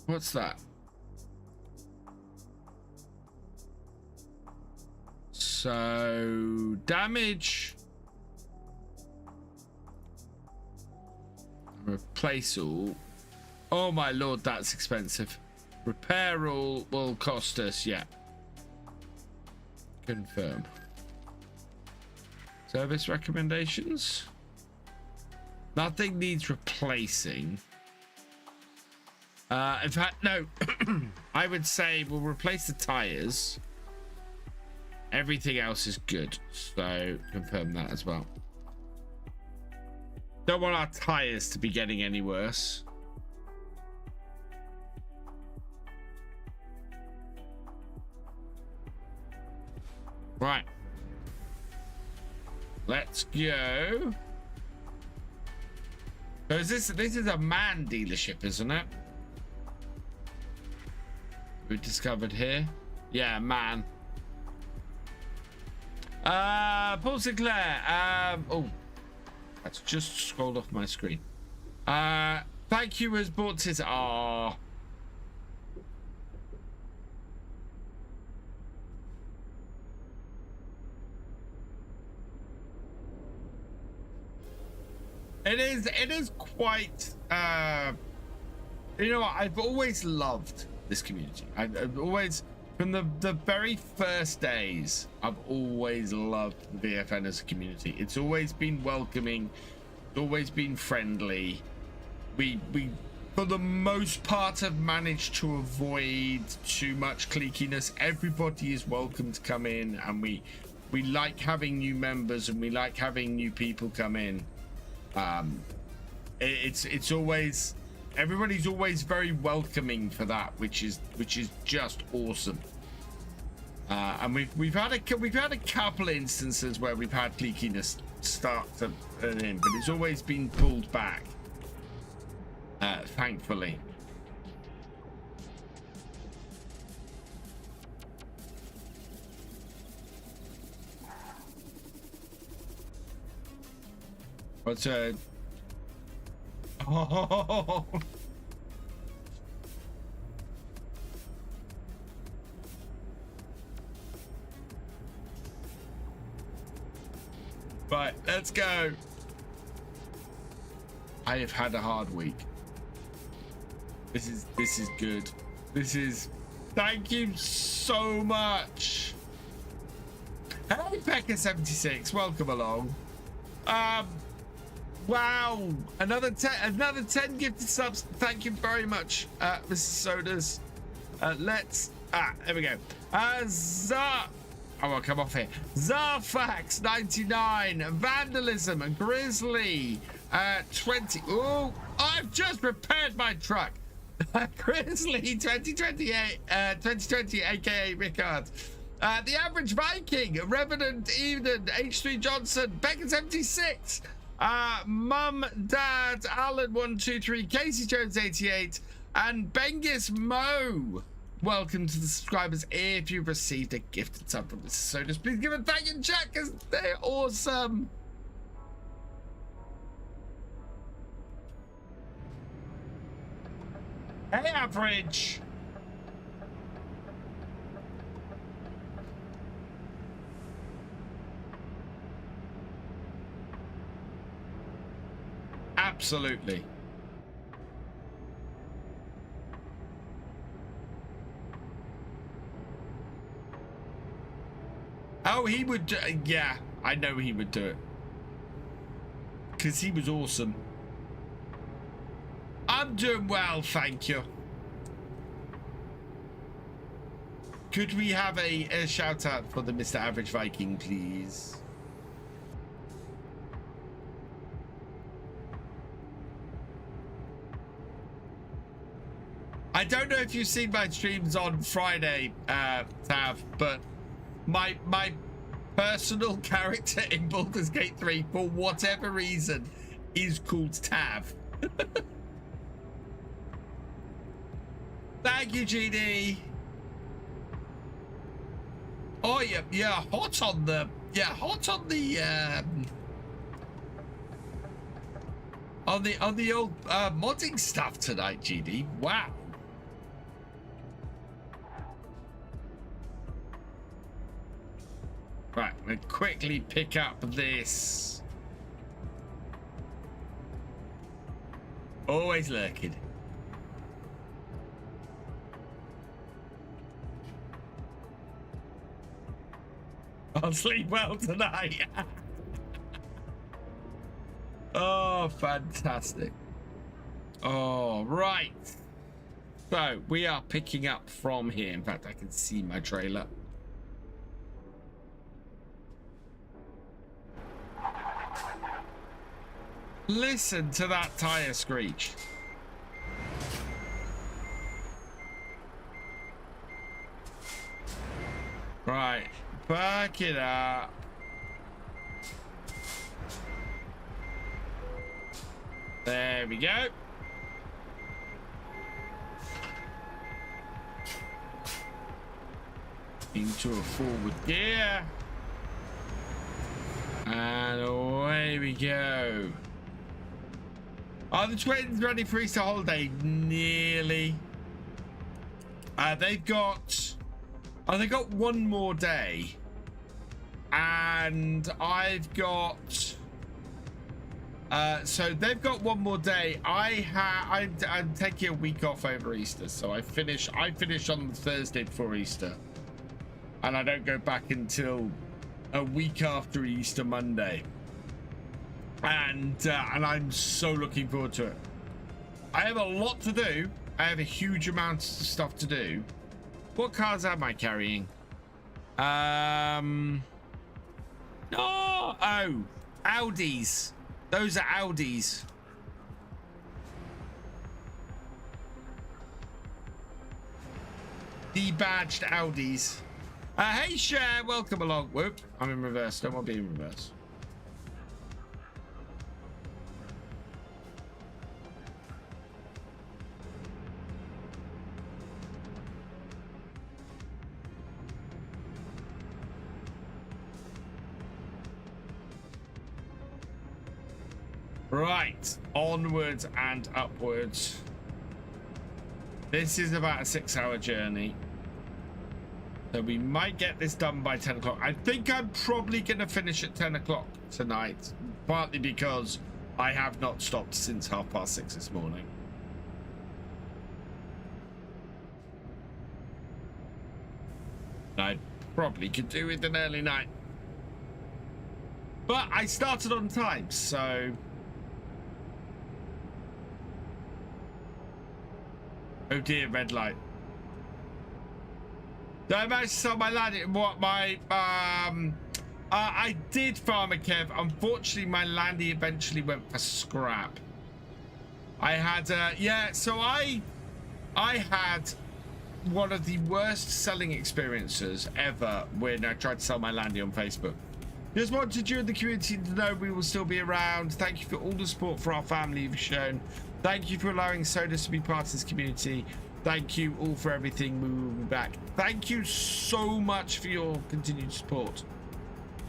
What's that? So damage. Replace all. Oh my lord, that's expensive. Repair all will cost us, yeah. Confirm. Service recommendations. Nothing needs replacing. In fact, no. I would say we'll replace the tires. Everything else is good, so confirm that as well. Don't want our tires to be getting any worse. Right. Let's go. So is this is a man dealership, isn't it? We discovered here. Yeah, man. Paul Sinclair. Oh, that's just scrolled off my screen. Thank you as bought his. Ah. It is quite. You know what? I've always loved this community. I've always, from the very first days, I've always loved the VFN as a community. It's always been welcoming. It's always been friendly. We for the most part have managed to avoid too much cliquiness. Everybody is welcome to come in, and we like having new members, and we like having new people come in. It's always, everybody's always very welcoming for that, which is just awesome. And we've had a couple instances where we've had cliquiness start to turn in, but it's always been pulled back, thankfully. What's oh. Right, let's go. I have had a hard week. This is good. This is, thank you so much. Hey, Pekka76, welcome along. Wow, another 10 gifted subs. Thank you very much, Mrs. Sodus. There we go. I'll come off here. Zarfax 99, Vandalism, Grizzly 20. Oh, I've just repaired my truck. Grizzly 2020, aka Rickard. The Average Viking, Revenant Eden, H3 Johnson, Becca 76. Mum, Dad, Alan 123, Casey Jones 88, and Bengis Mo. Welcome to the subscribers. If you've received a gifted sub from Mrs. Sodus, please give a thank you in chat because they're awesome. Hey, Average. Absolutely. Oh, he would. Yeah, I know he would do it. Because he was awesome. I'm doing well, thank you. Could we have a shout out for the Mr. Average Viking, please? I don't know if you've seen my streams on Friday, Tav, but my personal character in Baldur's Gate 3, for whatever reason, is called Tav. Thank you, GD. Oh yeah, hot on the on the old modding stuff tonight, GD. Wow. Right, I'm gonna quickly pick up this. Always lurking. I'll sleep well tonight. Oh, fantastic. All right. So we are picking up from here. In fact, I can see my trailer. Listen to that tire screech. Right. Back it up. There we go. Into a forward gear. And away we go. Are the twins ready for Easter holiday? Nearly. They've got one more day. And I've got so they've got one more day. I'm taking a week off over Easter, so I finish on the Thursday before Easter, and I don't go back until a week after Easter Monday. And I'm so looking forward to it. I have a lot to do. I have a huge amount of stuff to do. What cars am I carrying? Oh, Audis. Those are Audis. Debadged Audis. Hey, Cher, welcome along. Whoop, I'm in reverse. Don't want to be in reverse. Right, onwards and upwards. This is about a 6-hour journey, so we might get this done by 10 o'clock. I think I'm probably going to finish at 10 o'clock tonight, partly because I have not stopped since 6:30 this morning. I probably could do with an early night, but I started on time, so... Oh dear, red light. Did I manage to sell my land? What my I did, Farmer Kev. Unfortunately, my landy eventually went for scrap. I had yeah, so I had one of the worst selling experiences ever when I tried to sell my landy on Facebook. Just wanted you and the community to know we will still be around. Thank you for all the support for our family you've shown. Thank you for allowing Sodus to be part of this community. Thank you all for everything. We will be back. Thank you so much for your continued support,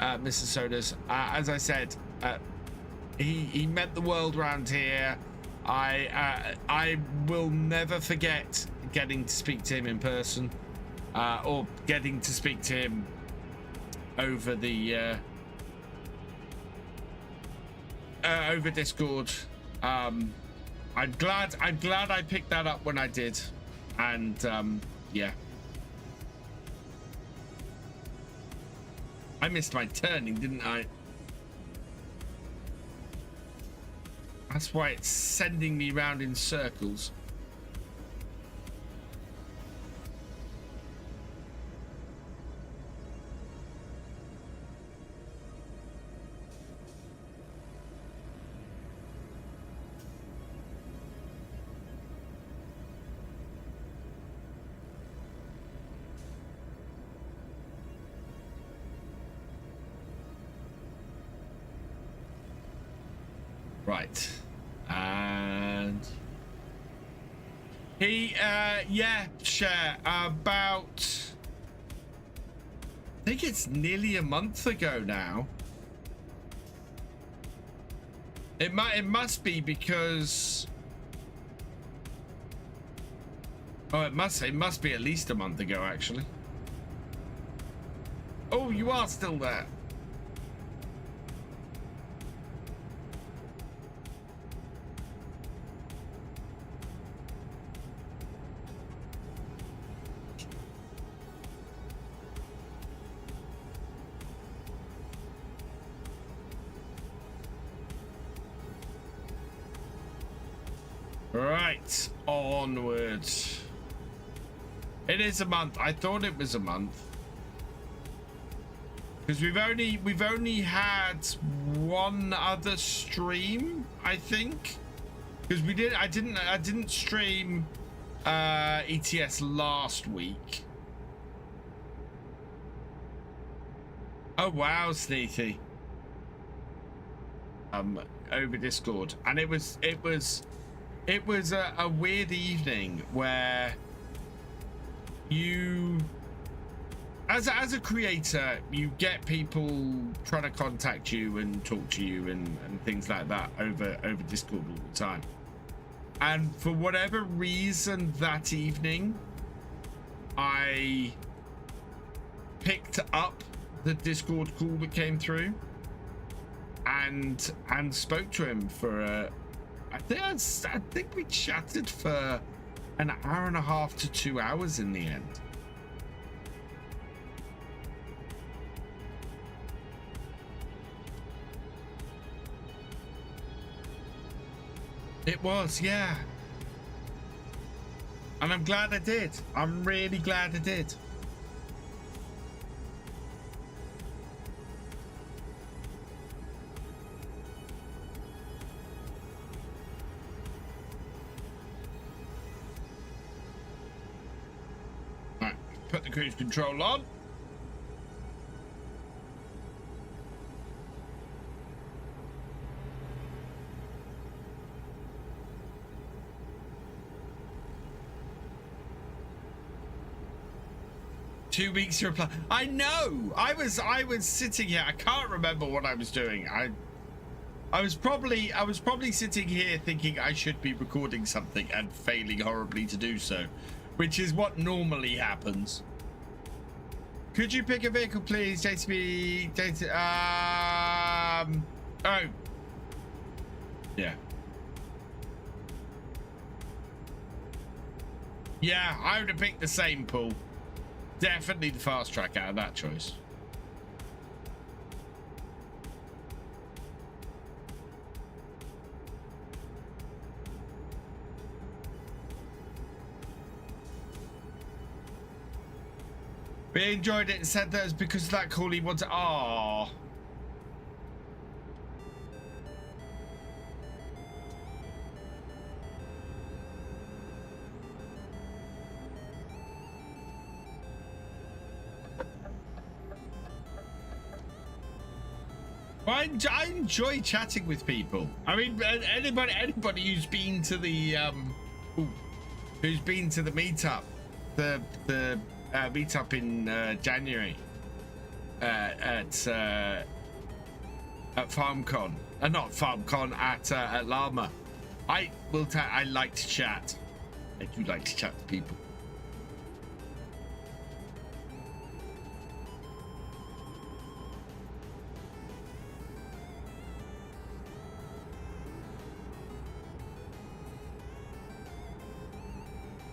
Mr. Sodus. As I said, he meant the world around here. I will never forget getting to speak to him in person, or getting to speak to him over the over Discord. I'm glad I picked that up when I did, and yeah. I missed my turning, didn't I? That's why it's sending me round in circles. Right, and he, yeah, share about, I think it's nearly a month ago now. It must be because, oh, it must be at least a month ago, actually. Oh, you are still there. Right, onwards. It is a month. I thought it was a month because we've only had one other stream, I think, because I didn't stream ETS last week. Oh wow, Sneaky. Over Discord, and it was a weird evening where you, as a creator, you get people trying to contact you and talk to you and things like that over Discord all the time. And for whatever reason that evening, I picked up the Discord call that came through and spoke to him for I think we chatted for an hour and a half to 2 hours in the end. It was, yeah. And I'm glad I did. I'm really glad I did. Put the cruise control on. Two weeks to reply. I know. I was sitting here. I can't remember what I was doing. I was probably sitting here thinking I should be recording something and failing horribly to do so, which is what normally happens. Could you pick a vehicle, please, JCB? Oh. Yeah. Yeah, I would have picked the same pool. Definitely the fast track out of that choice. But he enjoyed it and said that it was because of that call he wanted. Aww. Well, I enjoy chatting with people. I mean, anybody who's been to the meetup, the meetup in January at FarmCon, not FarmCon, at Llama. I like to chat. I do like to chat to people.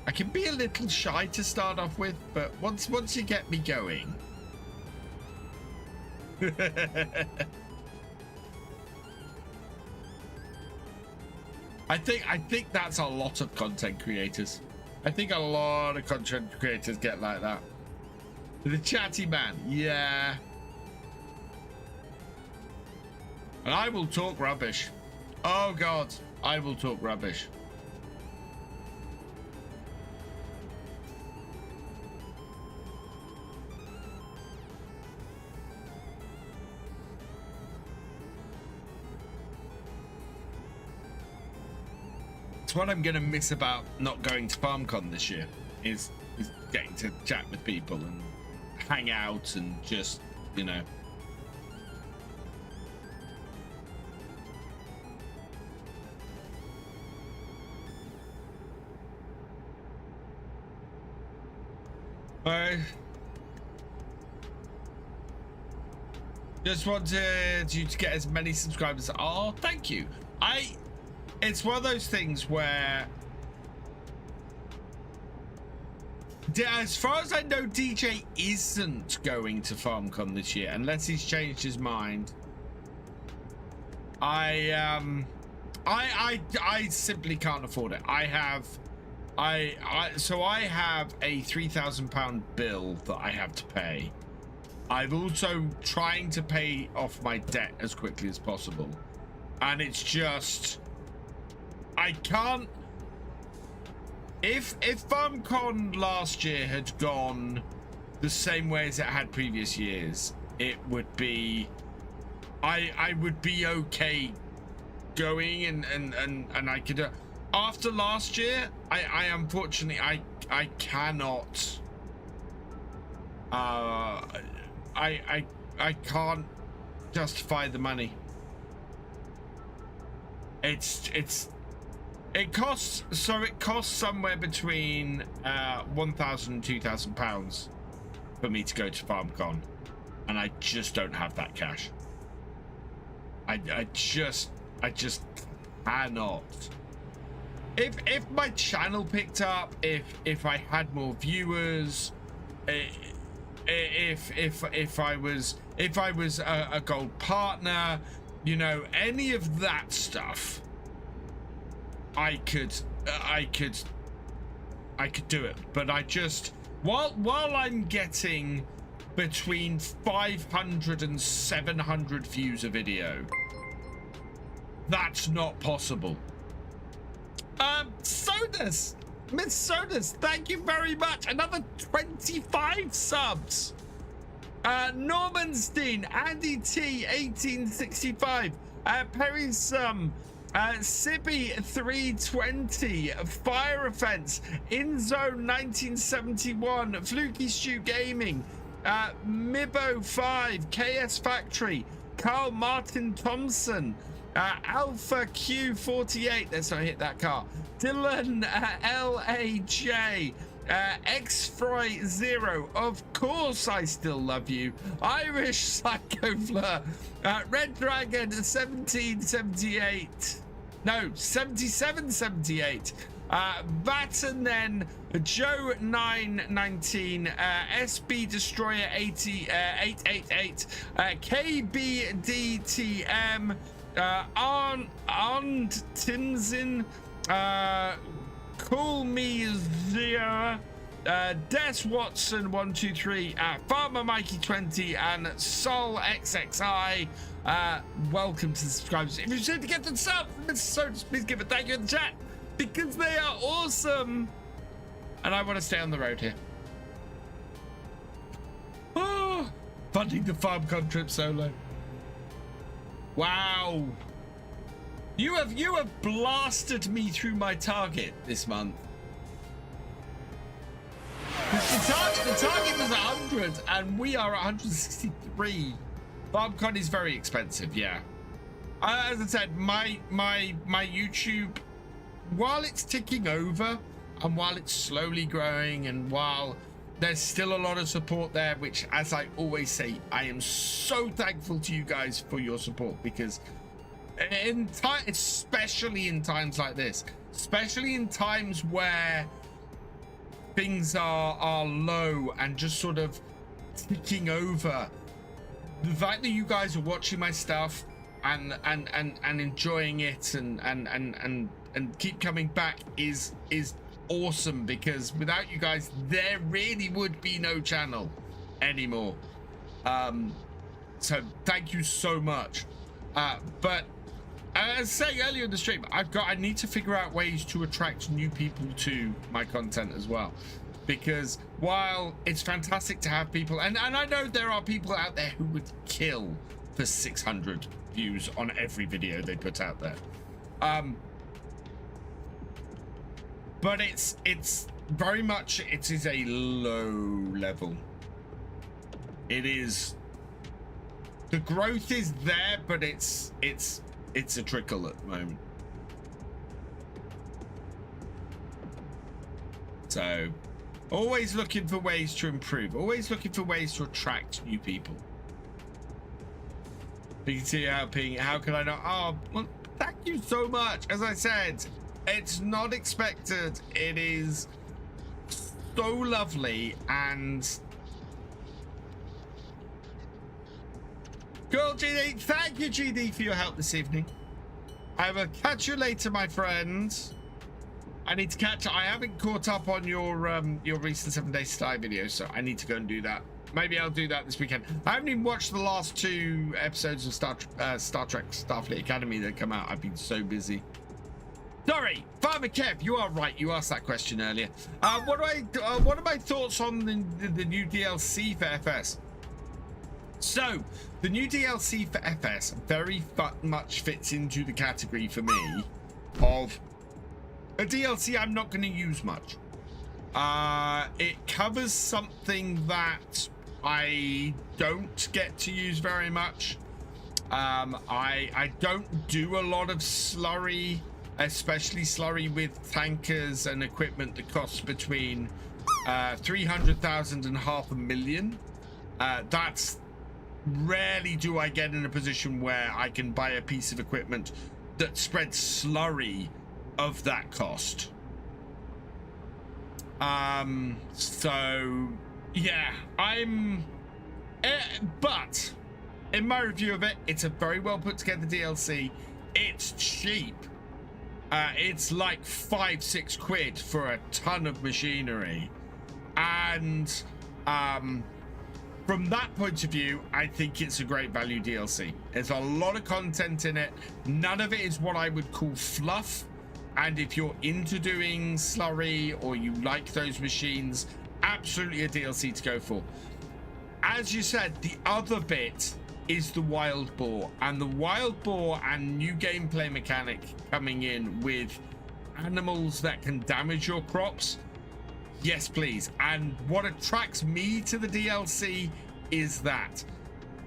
I can be a little shy to start off with, but once you get me going. I think that's a lot of content creators. I think a lot of content creators get like that. The chatty man, yeah. And I will talk rubbish. Oh God, I will talk rubbish. It's what I'm gonna miss about not going to FarmCon this year is getting to chat with people and hang out and just, you know. I just wanted you to get as many subscribers. Oh, thank you. It's one of those things where, as far as I know, DJ isn't going to FarmCon this year unless he's changed his mind. I simply can't afford it. I have a £3,000 bill that I have to pay. I'm also trying to pay off my debt as quickly as possible, and it's just I can't. If FarmCon last year had gone the same way as it had previous years, it would be I would be okay going and I could after last year I unfortunately I cannot I can't justify the money. It costs somewhere between £1,000 and £2,000 for me to go to FarmCon, and I just don't have that cash. I just cannot. If my channel picked up, if I had more viewers, if I was a gold partner, you know, any of that stuff, I could do it. But I just, while I'm getting between 500 and 700 views a video, that's not possible. Sodus, Miss Sodus, thank you very much. Another 25 subs. Normanstein, Andy T, 1865, Perry Sum, Sibby 320, Fire Offense, InZone 1971, Fluky Stew Gaming, Mibbo 5, KS Factory, Carl Martin Thompson, Alpha Q48, let's not hit that car, Dylan LAJ, X-Fry 0, of course I still love you, Irish Psychofleur, Red Dragon 1778, no, 7778, Batten then Joe 919, SB Destroyer 888, KBDTM, Arndt Tinsin, Cool Me Zero, Des Watson 123, Farmer Mikey 20, and Sol XXI. Welcome to the subscribers. If you're trying to get the sub from Mr. Sodus, please give a thank you in the chat because they are awesome. And I want to stay on the road here. Oh, funding the FarmCon trip solo. Wow. You have blasted me through my target this month. The target was 100 and we are 163. FarmCon is very expensive, yeah. As I said, my YouTube, while it's ticking over and while it's slowly growing and while there's still a lot of support there, which, as I always say, I am so thankful to you guys for your support, because especially in times like this, especially in times where things are low and just sort of ticking over, the fact that you guys are watching my stuff and enjoying it and keep coming back is awesome, because without you guys there really would be no channel anymore. So thank you so much. But as I was saying earlier in the stream, I need to figure out ways to attract new people to my content as well, because while it's fantastic to have people, and I know there are people out there who would kill for 600 views on every video they put out there, but it's very much, it is a low level. It is, the growth is there, but it's a trickle at the moment. So always looking for ways to improve, always looking for ways to attract new people. You can see how can I not? Oh, well, thank you so much. As I said, it's not expected. It is so lovely. And cool, GD. Thank you, GD, for your help this evening. I will catch you later, my friends. I need to catch up. I haven't caught up on your recent 7 Days to Die video, so I need to go and do that. Maybe I'll do that this weekend. I haven't even watched the last 2 episodes of Star Trek Starfleet Academy that come out. I've been so busy. Sorry, Farmer Kev, you are right. You asked that question earlier. What are my thoughts on the new DLC for FS? So, the new DLC for FS very much fits into the category for me of a DLC I'm not going to use much. It covers something that I don't get to use very much. I don't do a lot of slurry, especially slurry with tankers and equipment that costs between 300,000 and 500,000. That's rarely do I get in a position where I can buy a piece of equipment that spreads slurry of that cost. So yeah, but in my review of it, it's a very well put together DLC. It's cheap. It's like 5-6 quid for a ton of machinery, and from that point of view, I think it's a great value DLC. There's a lot of content in it. None of it is what I would call fluff. And if you're into doing slurry or you like those machines, absolutely a DLC to go for. As you said, the other bit is the wild boar, and the wild boar and new gameplay mechanic coming in with animals that can damage your crops. Yes, please. And what attracts me to the DLC is that.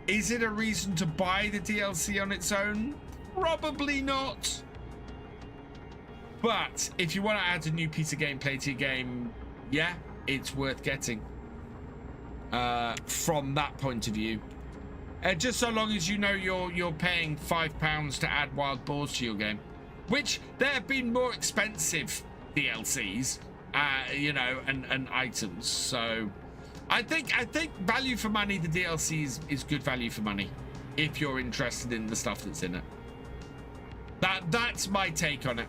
Is it a reason to buy the DLC on its own? Probably not. But if you want to add a new piece of gameplay to your game, yeah, it's worth getting. From that point of view, just so long as you know you're paying £5 to add wild boars to your game, which there have been more expensive DLCs, you know, and items. So I think value for money, the DLC is good value for money if you're interested in the stuff that's in it. That's my take on it.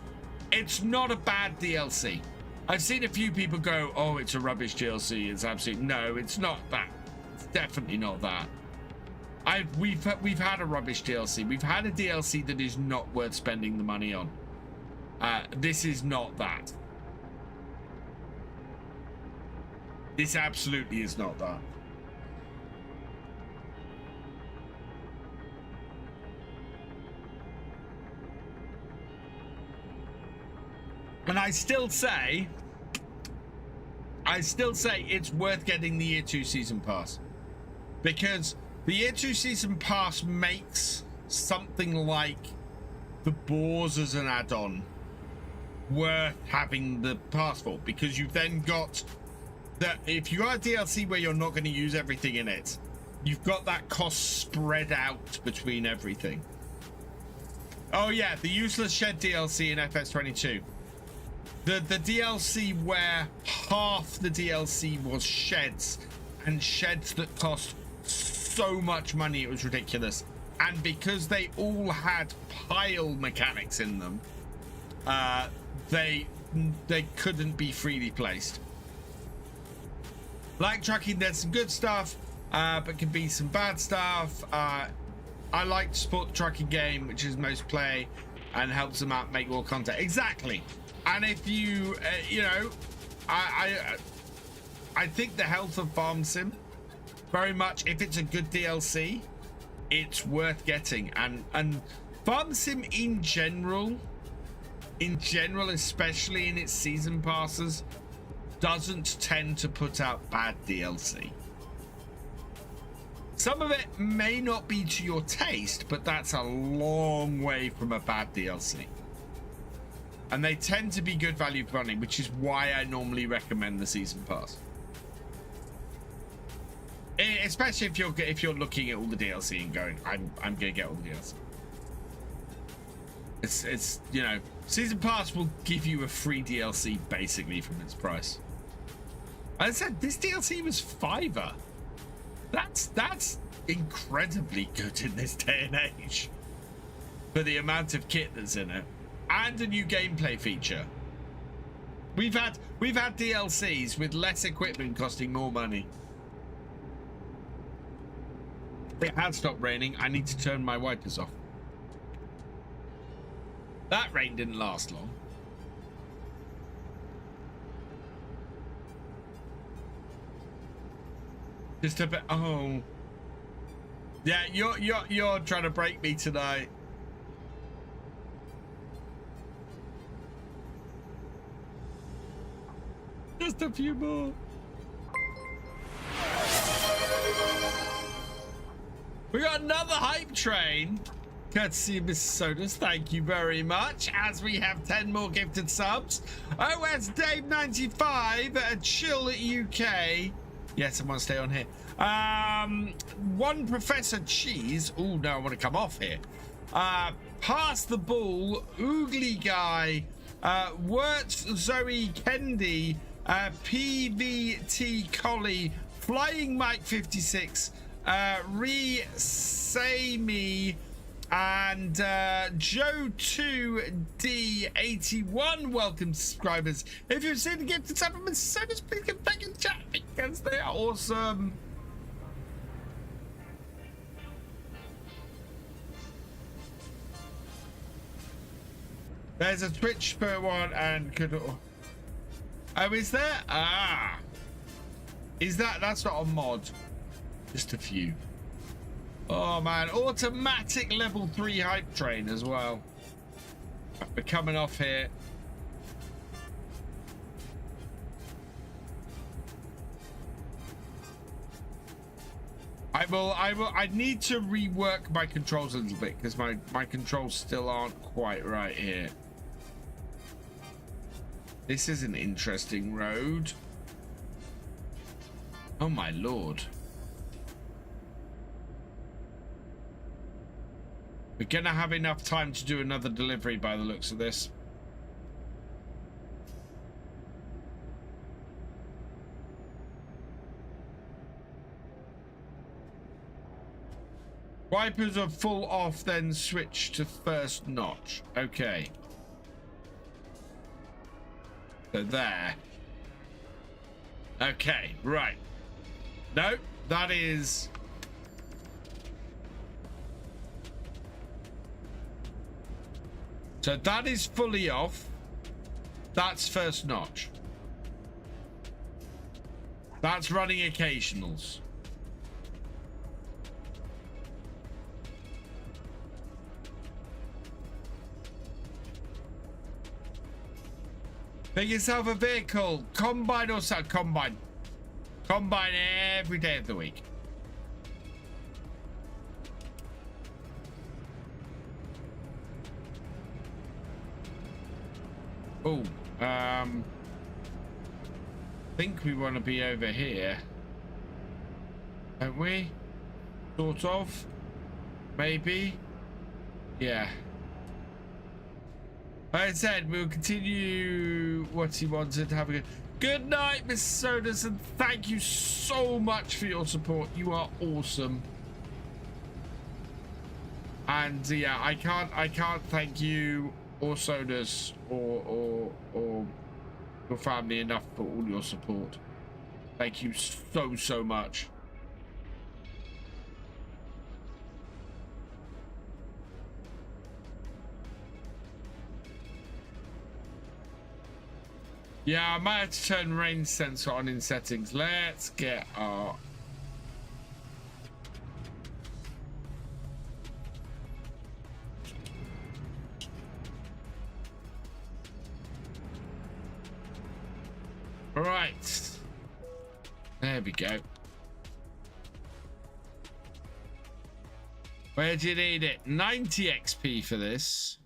It's not a bad DLC. I've seen a few people go, oh, it's a rubbish DLC. It's absolutely, no, it's not that. It's definitely not that. We've had a rubbish DLC. We've had a DLC that is not worth spending the money on. This is not that. This absolutely is not that. And I still say it's worth getting the Year 2 Season Pass, because the Year 2 Season Pass makes something like the boars as an add-on worth having the pass for, because you've then got that. If you got a DLC where you're not going to use everything in it, you've got that cost spread out between everything. Oh yeah, the useless shed DLC in FS22. The DLC where half the DLC was sheds, and sheds that cost so much money, it was ridiculous. And because they all had pile mechanics in them, they couldn't be freely placed. Like trucking, there's some good stuff, but can be some bad stuff. I like to support the trucking game, which is most play, and helps them out make more content. Exactly. And if you, you know, I think the health of Farm Sim, very much, if it's a good DLC, it's worth getting. And Farm Sim in general, especially in its season passes, doesn't tend to put out bad DLC. Some of it may not be to your taste, but that's a long way from a bad DLC. And they tend to be good value for money, which is why I normally recommend the season pass. Especially if you're looking at all the DLC and going, I'm gonna get all the DLC. It's you know, season pass will give you a free DLC basically from its price. As I said, this DLC was $5. That's incredibly good in this day and age for the amount of kit that's in it, and a new gameplay feature. We've had DLCs with less equipment costing more money. It has stopped raining. I need to turn my wipers off. That rain didn't last long. Just a bit. Oh, yeah. You're trying to break me tonight. Just a few more. We got another hype train. Courtesy of Miss Sodus, thank you very much. As we have 10 more gifted subs. OS Dave 95 at Chill UK. Yes, I want to stay on here. One Professor Cheese. Oh no, I want to come off here. Pass the Ball, Oogly Guy, Wirtz Zoe Kendi, PVT Collie, Flying Mike 56, Say Me, and Joe2D81. Welcome, subscribers. If you've seen the gifted supplements, please get back in chat because they are awesome. There's a Twitch per one and could. Oh, is there? Ah, is that's not a mod? Just a few. Oh man, automatic level 3 hype train as well. We're coming off here. I need to rework my controls a little bit because my controls still aren't quite right here. This is an interesting road. Oh my lord. We're gonna have enough time to do another delivery by the looks of this. Wipers are full off, then switch to first notch. Okay. So there. Okay, right. No, that is... So that is fully off. That's first notch. That's running occasionals. Pick yourself a vehicle. Combine or sell. Combine. Combine every day of the week. Oh, I think we want to be over here, don't we? Sort of, maybe. Yeah. Like I said, we'll continue what he wanted to have a good night, Miss Sodus, and thank you so much for your support. You are awesome. And yeah, I can't thank you or Sodus or your family enough for all your support. Thank you so much. Yeah, I might have to turn rain sensor on in settings. Let's get our... Right. There we go. Where do you need it? 90 XP for this.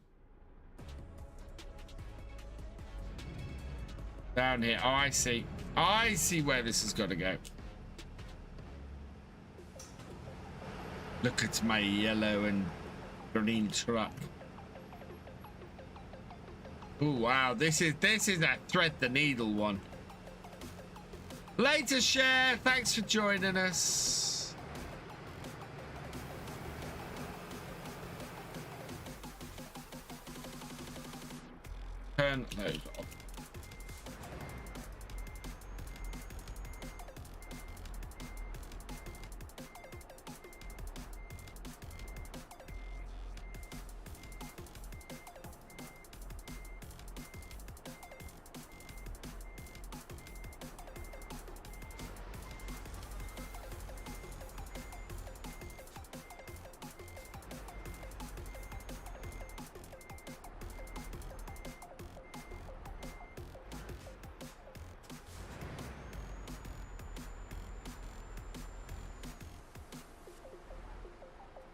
Down here. Oh, I see. I see where this has got to go. Look at my yellow and green truck. Oh wow, this is a thread the needle one. Later, Share. Thanks for joining us. Turn those off.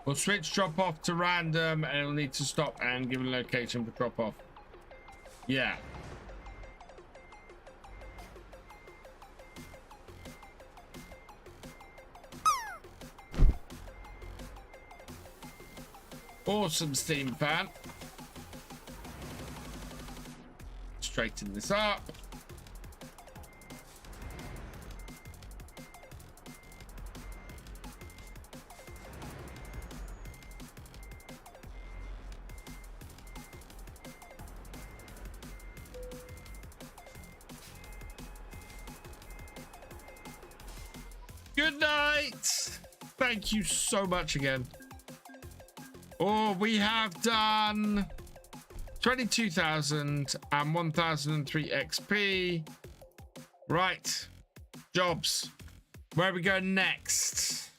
We'll switch drop off to random and it'll need to stop and give a location for drop off. Yeah. Awesome, Steam fan. Straighten this up. Good night. Thank you so much again. Oh, we have done 22,000 and 1,003 XP. Right. Jobs. Where are we going next?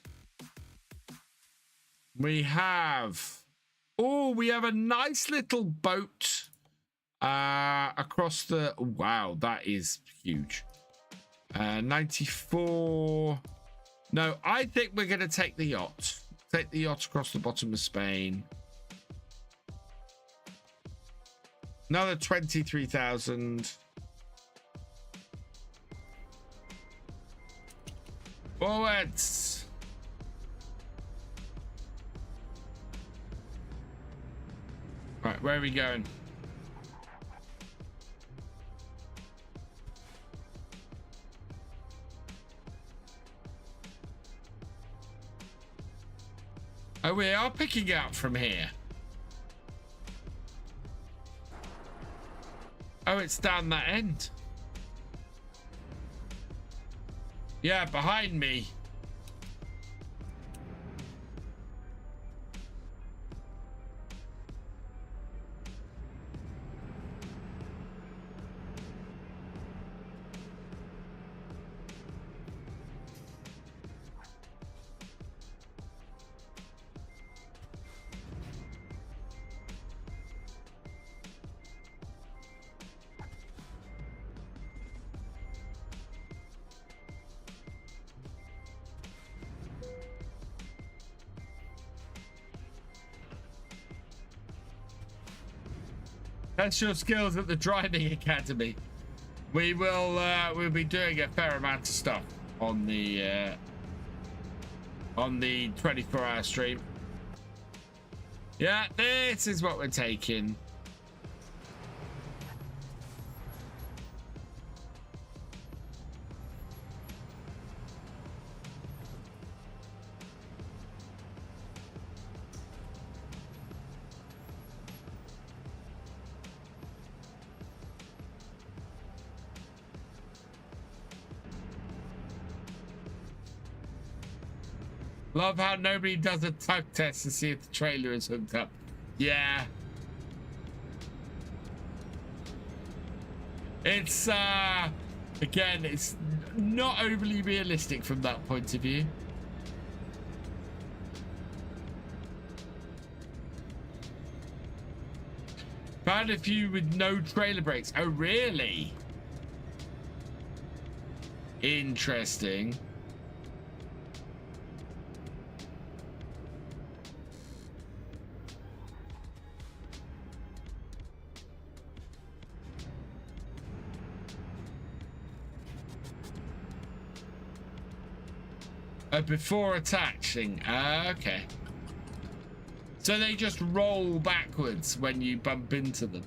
We have... Oh, we have a nice little boat across the... Wow, that is huge. 94... No, I think we're going to take the yacht. Take the yacht across the bottom of Spain. Another 23,000. Forwards. Right, where are we going? Oh, we are picking out from here. Oh, it's down that end. Yeah, behind me. Test your skills at the driving academy. We will we'll be doing a fair amount of stuff on the 24-hour stream. Yeah, this is what we're taking. Love how nobody does a tug test to see if the trailer is hooked up. Yeah. It's, again, it's not overly realistic from that point of view. Found a few with no trailer brakes. Oh, really? Interesting. Before attaching. Okay. So they just roll backwards when you bump into them.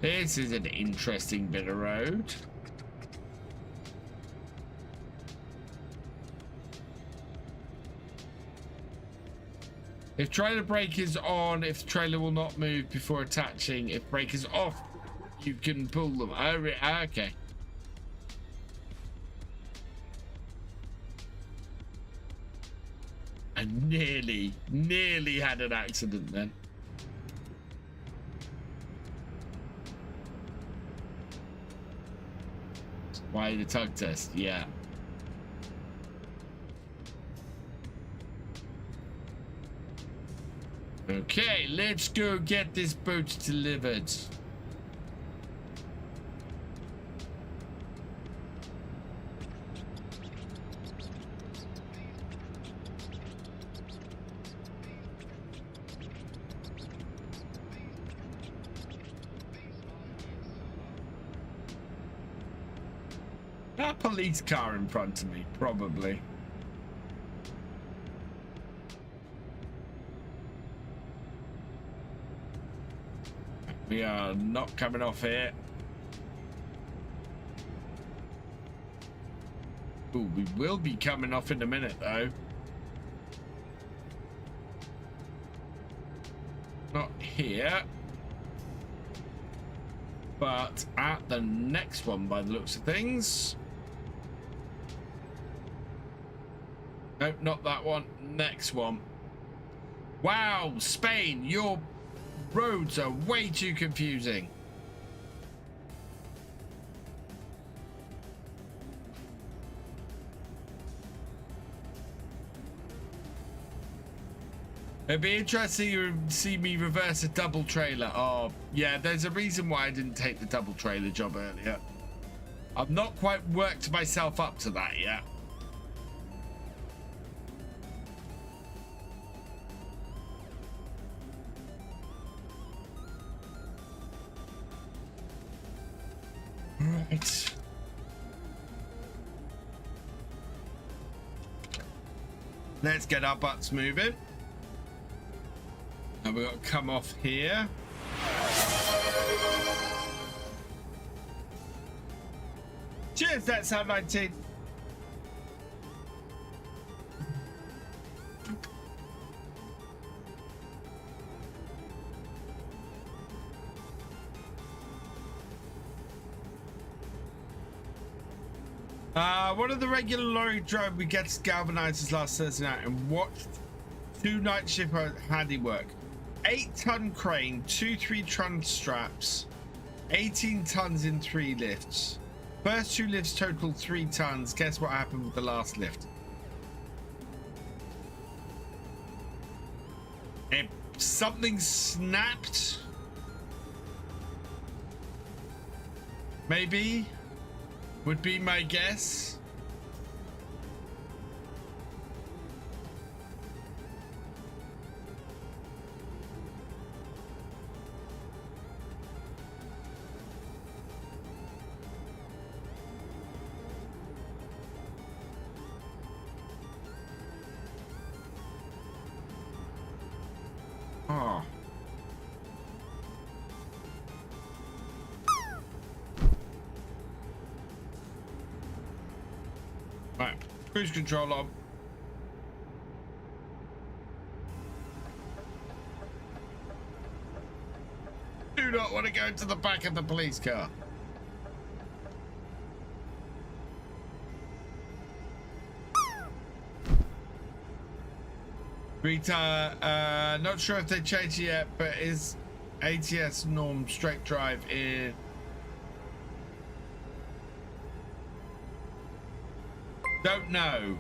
This is an interesting bit of road. If trailer brake is on, if the trailer will not move before attaching. If brake is off, you can pull them. Oh, okay. I nearly had an accident then. Why the tug test? Yeah. Okay, let's go get this boat delivered. A police car in front of me, probably. We are not coming off here. Ooh, we will be coming off in a minute, though. Not here. But at the next one, by the looks of things. Nope, not that one. Next one. Wow, Spain, your roads are way too confusing. It'd be interesting to see me reverse a double trailer. Oh, yeah, there's a reason why I didn't take the double trailer job earlier. I've not quite worked myself up to that yet. Right. Let's get our butts moving. And we've got to come off here. Cheers, that's how 19. One of the regular lorry driver we get galvanizers last Thursday night and watched 2 night shift handiwork. 8-ton crane, 2 3-ton straps, 18 tons in 3 lifts. First 2 lifts total 3 tons. Guess what happened with the last lift? Something snapped. Maybe would be my guess. Oh. Cruise control on. Do not want to go into the back of the police car. Rita, not sure if they changed it yet, but is ATS norm straight drive in? Don't know.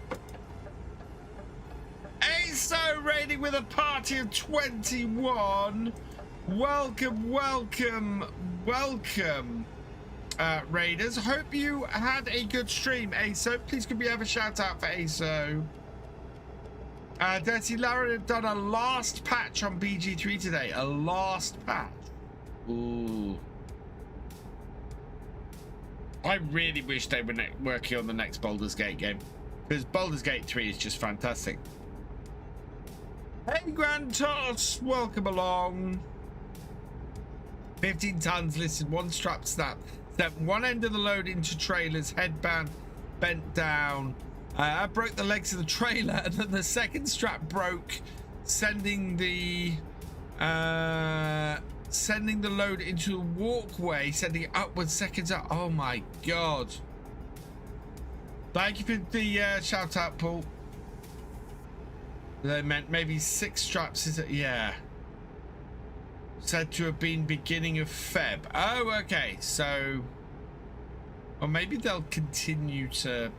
ASO raiding with a party of 21. Welcome, welcome, welcome, raiders. Hope you had a good stream, ASO. Please could we have a shout out for ASO? Dirty Lara have done a last patch on BG3 today. A last patch. Ooh. I really wish they were working on the next Baldur's Gate game, because Baldur's Gate 3 is just fantastic. Hey, Grand Toss, welcome along. 15 tons listed, one strap snap. Step one end of the load into trailers, headband bent down. I broke the legs of the trailer, and then the second strap broke, sending the load into a walkway, sending it upwards seconds up. Oh my god. Thank you for the shout out, Paul. They meant maybe 6 straps, is it? Yeah. Said to have been beginning of Feb. Oh, okay. So, or maybe they'll continue to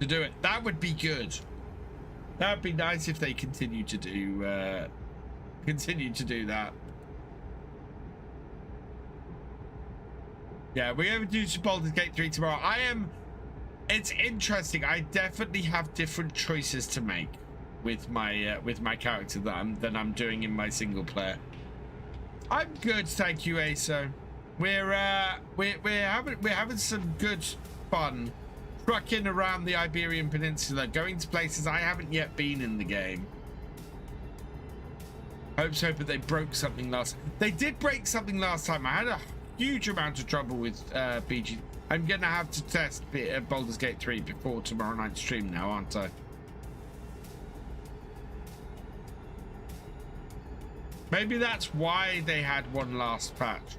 do it. That would be good. That would be nice if they continue to do that. Yeah, we're going to do some Baldur's Gate 3 tomorrow. It's interesting. I definitely have different choices to make with my character than I'm doing in my single player. I'm good, thank you, ASO. We're having some good fun trucking around the Iberian Peninsula, going to places I haven't yet been in the game. Hope so, but they broke something last. They did break something last time. I had a huge amount of trouble with BG. I'm gonna have to test Baldur's Gate 3 before tomorrow night's stream now, aren't I? Maybe that's why they had one last patch.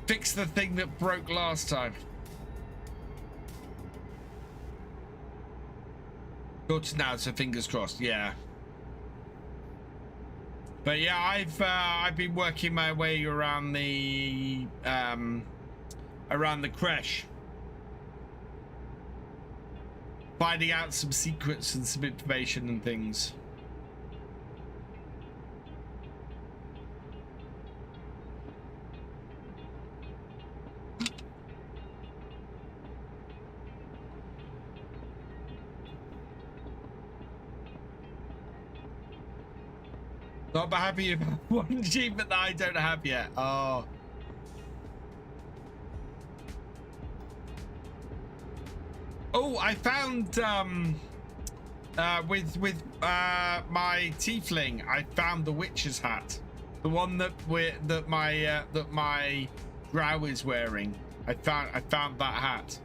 Fix the thing that broke last time. Good now, so fingers crossed. Yeah. But yeah, I've been working my way around the creche, finding out some secrets and some information and things. Not happy about one achievement that I don't have yet. Oh. Oh, I found with my tiefling, I found the witch's hat, the one that my drow is wearing. I found that hat.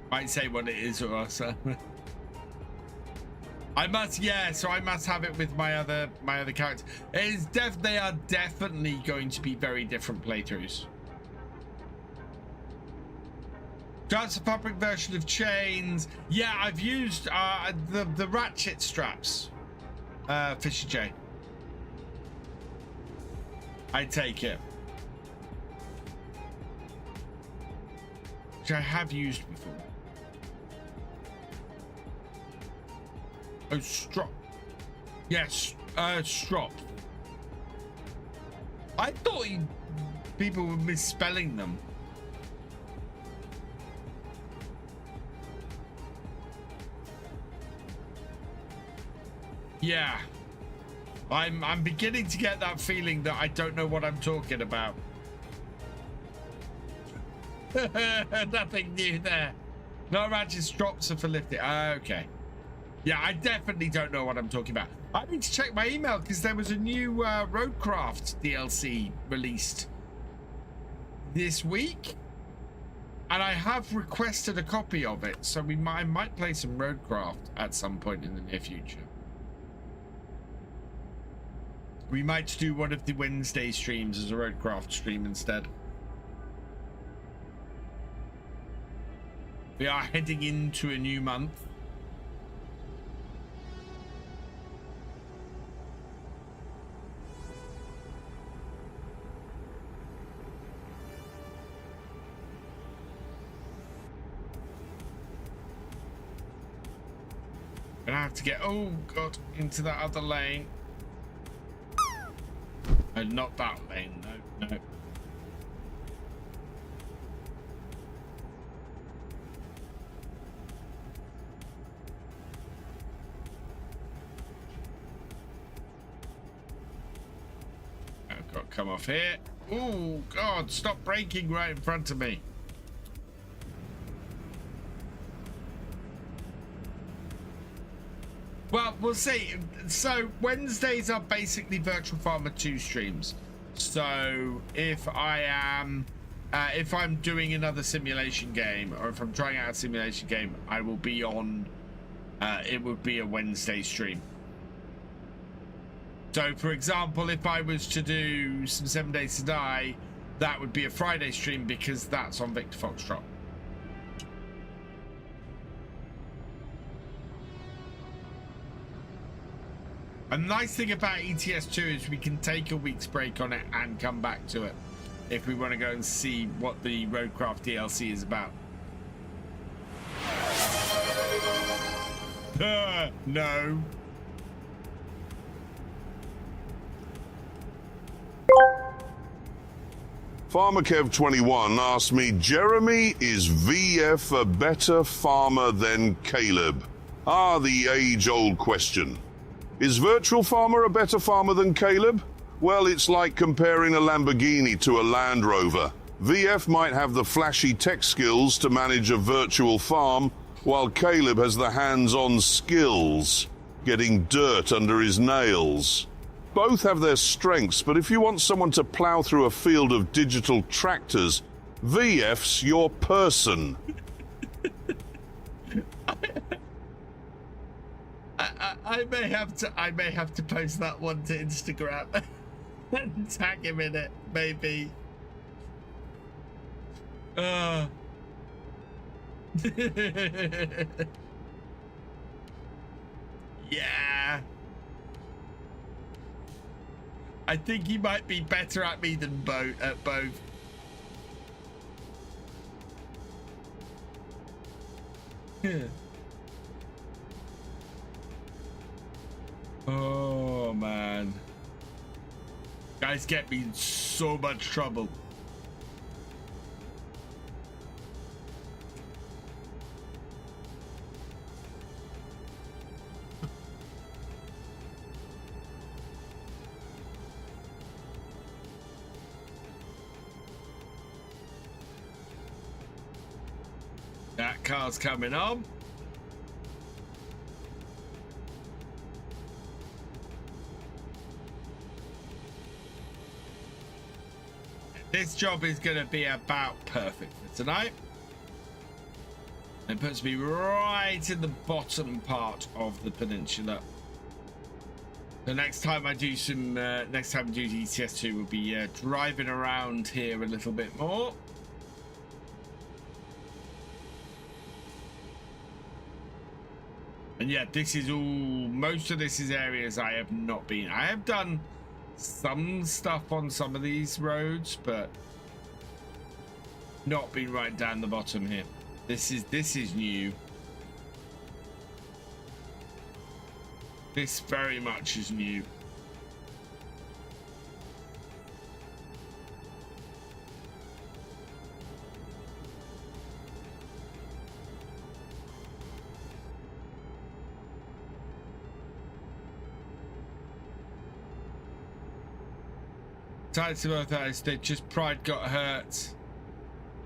Might say what it is, or so. I must, yeah. So I must have it with my other character. It is they are definitely going to be very different playthroughs. That's a fabric version of chains. Yeah, I've used the ratchet straps. Thefisherj. I take it. Which I have used before. Oh, strop. Yes, strop. I thought people were misspelling them. Yeah. I'm beginning to get that feeling that I don't know what I'm talking about. Nothing new there. No matches drops are for lifting. Okay. Yeah, I definitely don't know what I'm talking about. I need to check my email because there was a new Roadcraft DLC released this week. And I have requested a copy of it. So I might play some Roadcraft at some point in the near future. We might do one of the Wednesday streams as a Roadcraft stream instead. We are heading into a new month. Gonna have to get, oh god, into that other lane. And not that lane, no. I've got to come off here. Oh god, stop braking right in front of me. Well, we'll see. So Wednesdays are basically Virtual Farmer 2 streams. So if I'm doing another simulation game, or if I'm trying out a simulation game, I will be on. It would be a Wednesday stream. So, for example, if I was to do some 7 Days to Die, that would be a Friday stream because that's on Victor Foxtrot. A nice thing about ETS 2 is we can take a week's break on it and come back to it if we want to go and see what the Roadcraft DLC is about. No. FarmerKev21 asked me, Jeremy, is VF a better farmer than Caleb? The age-old question. Is Virtual Farmer a better farmer than Caleb? Well, it's like comparing a Lamborghini to a Land Rover. VF might have the flashy tech skills to manage a virtual farm, while Caleb has the hands-on skills, getting dirt under his nails. Both have their strengths, but if you want someone to plow through a field of digital tractors, VF's your person. I may have to post that one to Instagram and tag him in it, maybe. Yeah. I think he might be better at me than at both. Oh man, guys get me in so much trouble. That car's coming on. This job is going to be about perfect for tonight. It puts me right in the bottom part of the peninsula. The next time I do ETS 2, we'll be driving around here a little bit more. And yeah, this is all, most of this is areas I have not been. I have done some stuff on some of these roads, but not been right down the bottom here. This is new. This very much is new. Tight to both eyes. They just pride got hurt.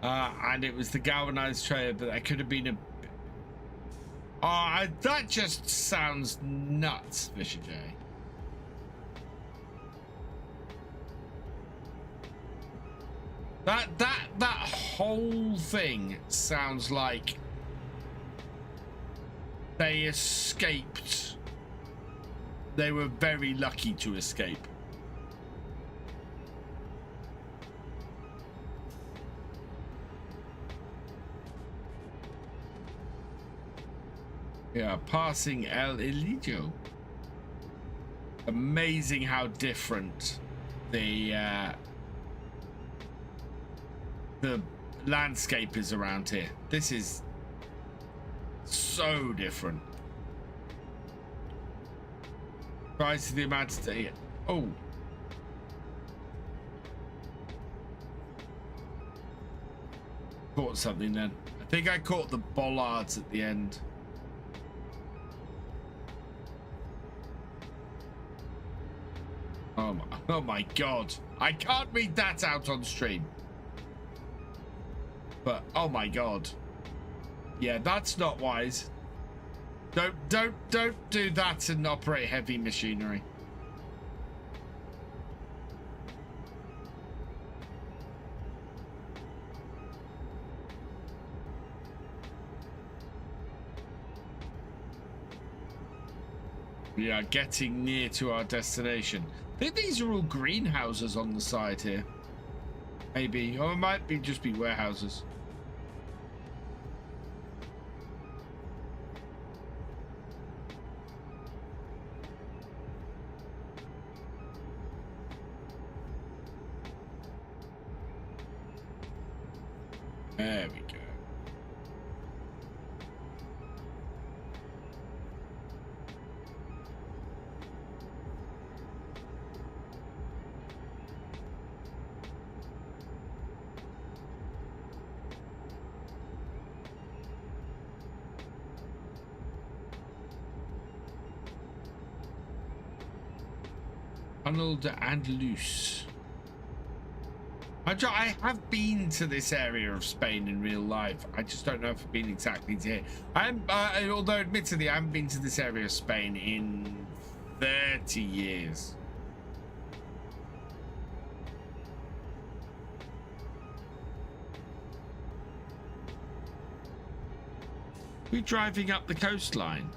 And it was the galvanized trailer, but that could have been a... Oh, that just sounds nuts, Thefisherj. That whole thing sounds like they escaped. They were very lucky to escape. Yeah, passing El Elijo. Amazing how different the landscape is around here. This is so different. Rise to the amount of day. Oh. Caught something then. I think I caught the bollards at the end. Oh my god. I can't read that out on stream. But oh my god. Yeah, that's not wise. Don't do that and operate heavy machinery. We are getting near to our destination. I think these are all greenhouses on the side here. Maybe, or it might be just be warehouses. There we go. Tunnel de Andalus. I have been to this area of Spain in real life. I just don't know if I've been exactly to here. Although admittedly, I haven't been to this area of Spain in 30 years. We're driving up the coastline.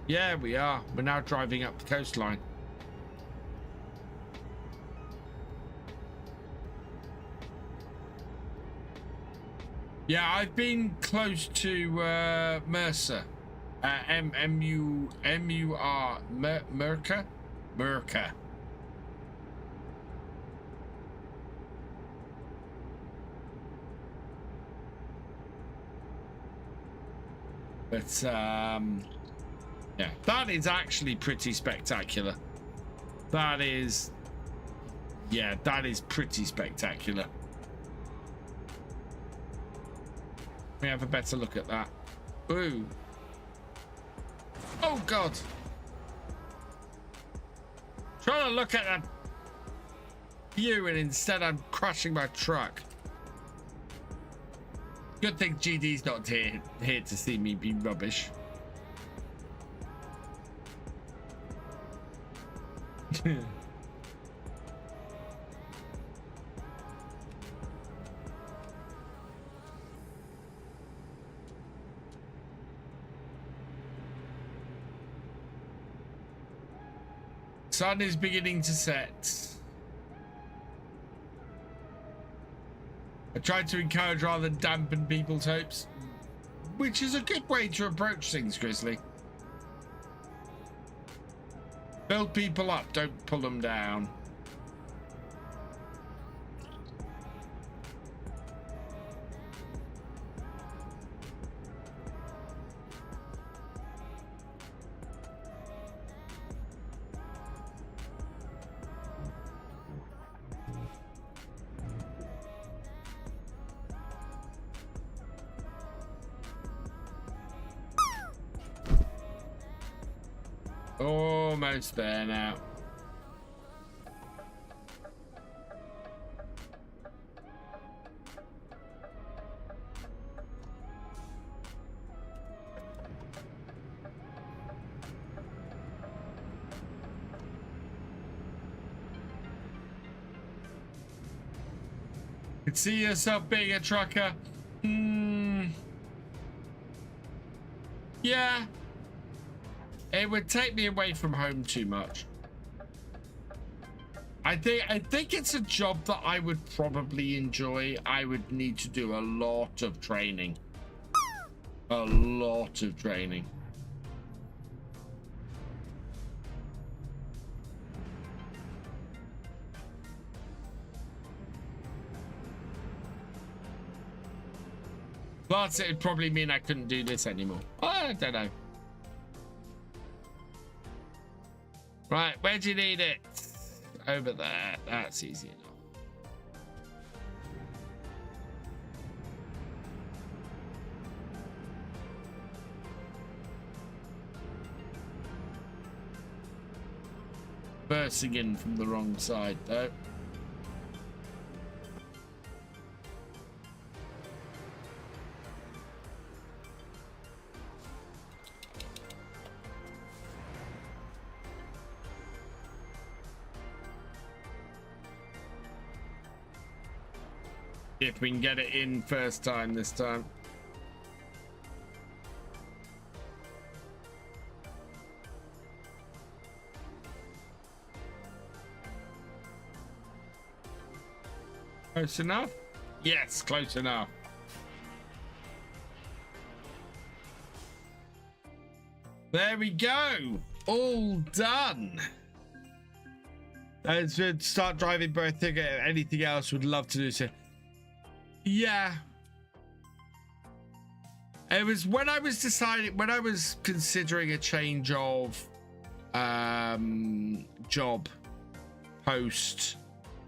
Yeah, we are. We're now driving up the coastline. Yeah, I've been close to Mercer, M-U-R, Merca. But yeah, that is actually pretty spectacular. That is, yeah, that is pretty spectacular. Let me have a better look at that. Ooh. Oh god. Trying to look at that view and instead I'm crashing my truck. Good thing GD's not here to see me be rubbish. Sun is beginning to set. I tried to encourage rather than dampen people's hopes, which is a good way to approach things, Grizzly. Build people up, don't pull them down. Almost there now. Could see yourself being a trucker. Yeah. It would take me away from home too much. I think it's a job that I would probably enjoy. I would need to do a lot of training. A lot of training. Plus, it'd probably mean I couldn't do this anymore. I don't know. Right, where do you need it? Over there. That's easy enough. Bursting in from the wrong side, though. If we can get it in first time this time. Close enough? Yes, close enough. There we go. All done. Let's start driving, but I think anything else would love to do so. Yeah. It was when I was considering a change of job post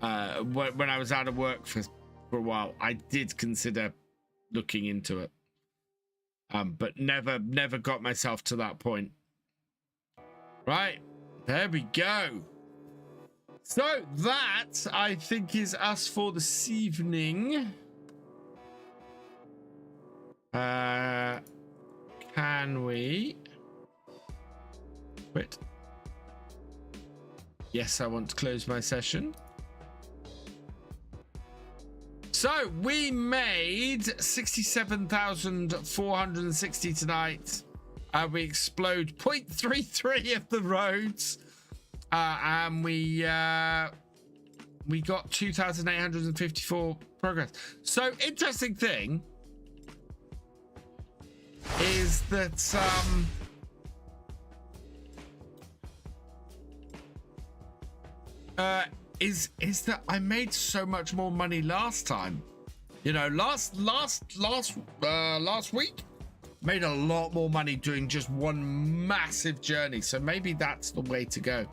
when I was out of work for a while. I did consider looking into it. But never got myself to that point. Right. There we go. So that I think is us for this evening. Can we quit? Yes, I want to close my session. So we made 67,460 tonight. We explode 0.33 of the roads. And we got 2,854 progress. So interesting thing is that is that I made so much more money last time. You know, last week made a lot more money doing just one massive journey. So maybe that's the way to go.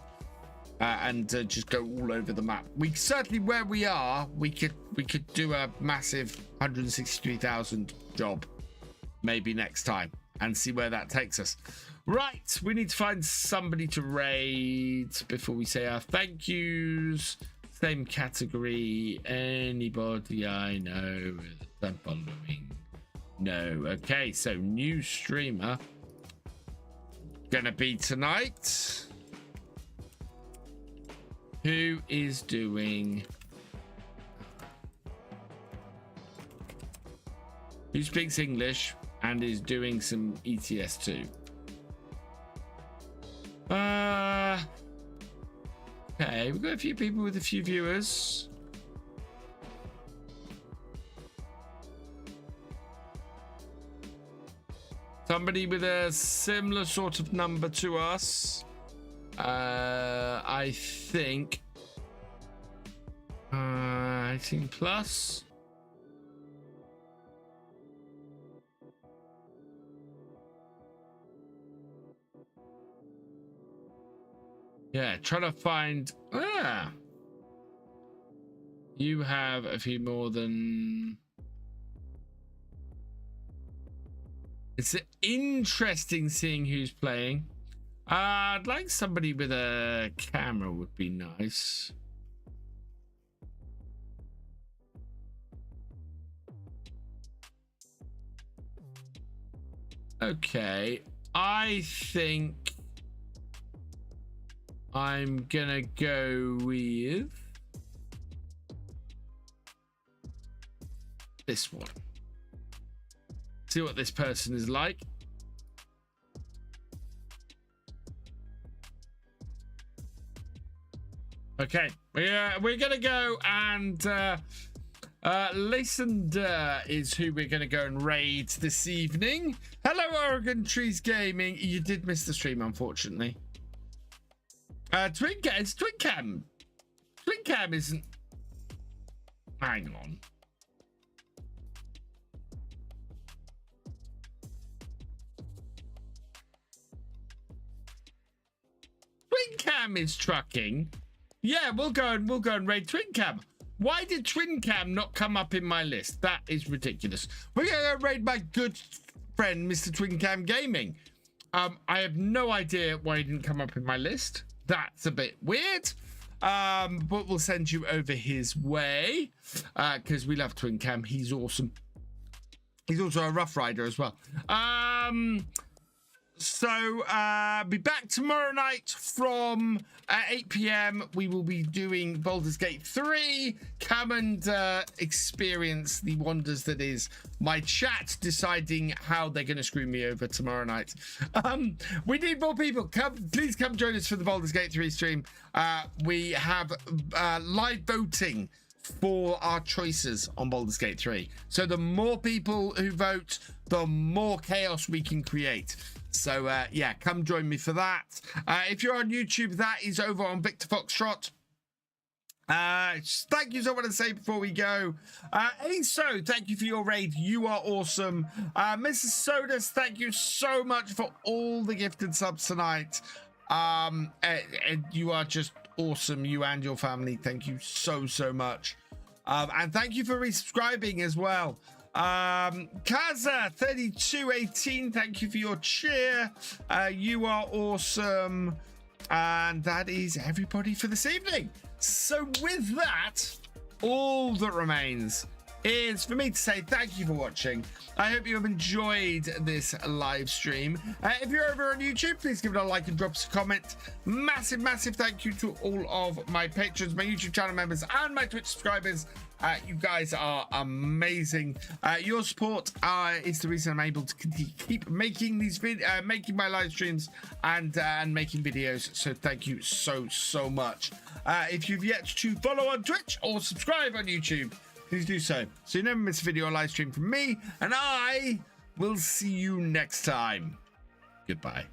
And just go all over the map. We certainly, where we are, we could do a massive 163,000 job maybe next time and see where that takes us. Right, we need to find somebody to raid before we say our thank yous. Same category. Anybody I know with the following? No. Okay, so new streamer gonna be tonight. Who is doing? Who speaks English and is doing some ETS too? Okay, we've got a few people with a few viewers. Somebody with a similar sort of number to us. I think 18 plus. Yeah, trying to find. You have a few more than. It's interesting seeing who's playing. I'd like somebody with a camera would be nice. Okay, I think I'm gonna go with this one. See what this person is like. Okay, we're gonna go and Leinster is who we're gonna go and raid this evening. Hello, Oregon Trees Gaming. You did miss the stream, unfortunately. It's Twin Cam. Twin Cam isn't. Hang on. Twin Cam is trucking. Yeah, we'll go and raid Twin Cam. Why did Twin Cam not come up in my list? That is ridiculous. We're gonna go raid my good friend, Mr. Twin Cam Gaming. I have no idea why he didn't come up in my list. That's a bit weird. But we'll send you over his way because we love Twin Cam. He's awesome. He's also a Rough Rider as well. So be back tomorrow night from 8 p.m. We will be doing Baldur's Gate 3. Come and experience the wonders that is my chat deciding how they're going to screw me over tomorrow night. We need more people. Please come join us for the Baldur's Gate 3 stream. We have live voting for our choices on Baldur's Gate 3. So the more people who vote, the more chaos we can create. So yeah, come join me for that. If you're on YouTube, that is over on Victor Foxtrot. Thank you so much to say before we go. So thank you for your raid. You are awesome. Mrs. Sodus, thank you so much for all the gifted subs tonight. And you are just awesome, you and your family. Thank you so much. And thank you for resubscribing as well. Kaza 3218, thank you for your cheer. You are awesome. And that is everybody for this evening. So with that, all that remains is for me to say thank you for watching. I hope you have enjoyed this live stream. If you're over on YouTube, please give it a like and drop us a comment. Massive thank you to all of my patrons, my YouTube channel members, and my Twitch subscribers. You guys are amazing. Your support is the reason I'm able to keep making these making my live streams and making videos. So thank you so much. If you've yet to follow on Twitch or subscribe on YouTube, please do so you never miss a video or live stream from me, and I will see you next time. Goodbye.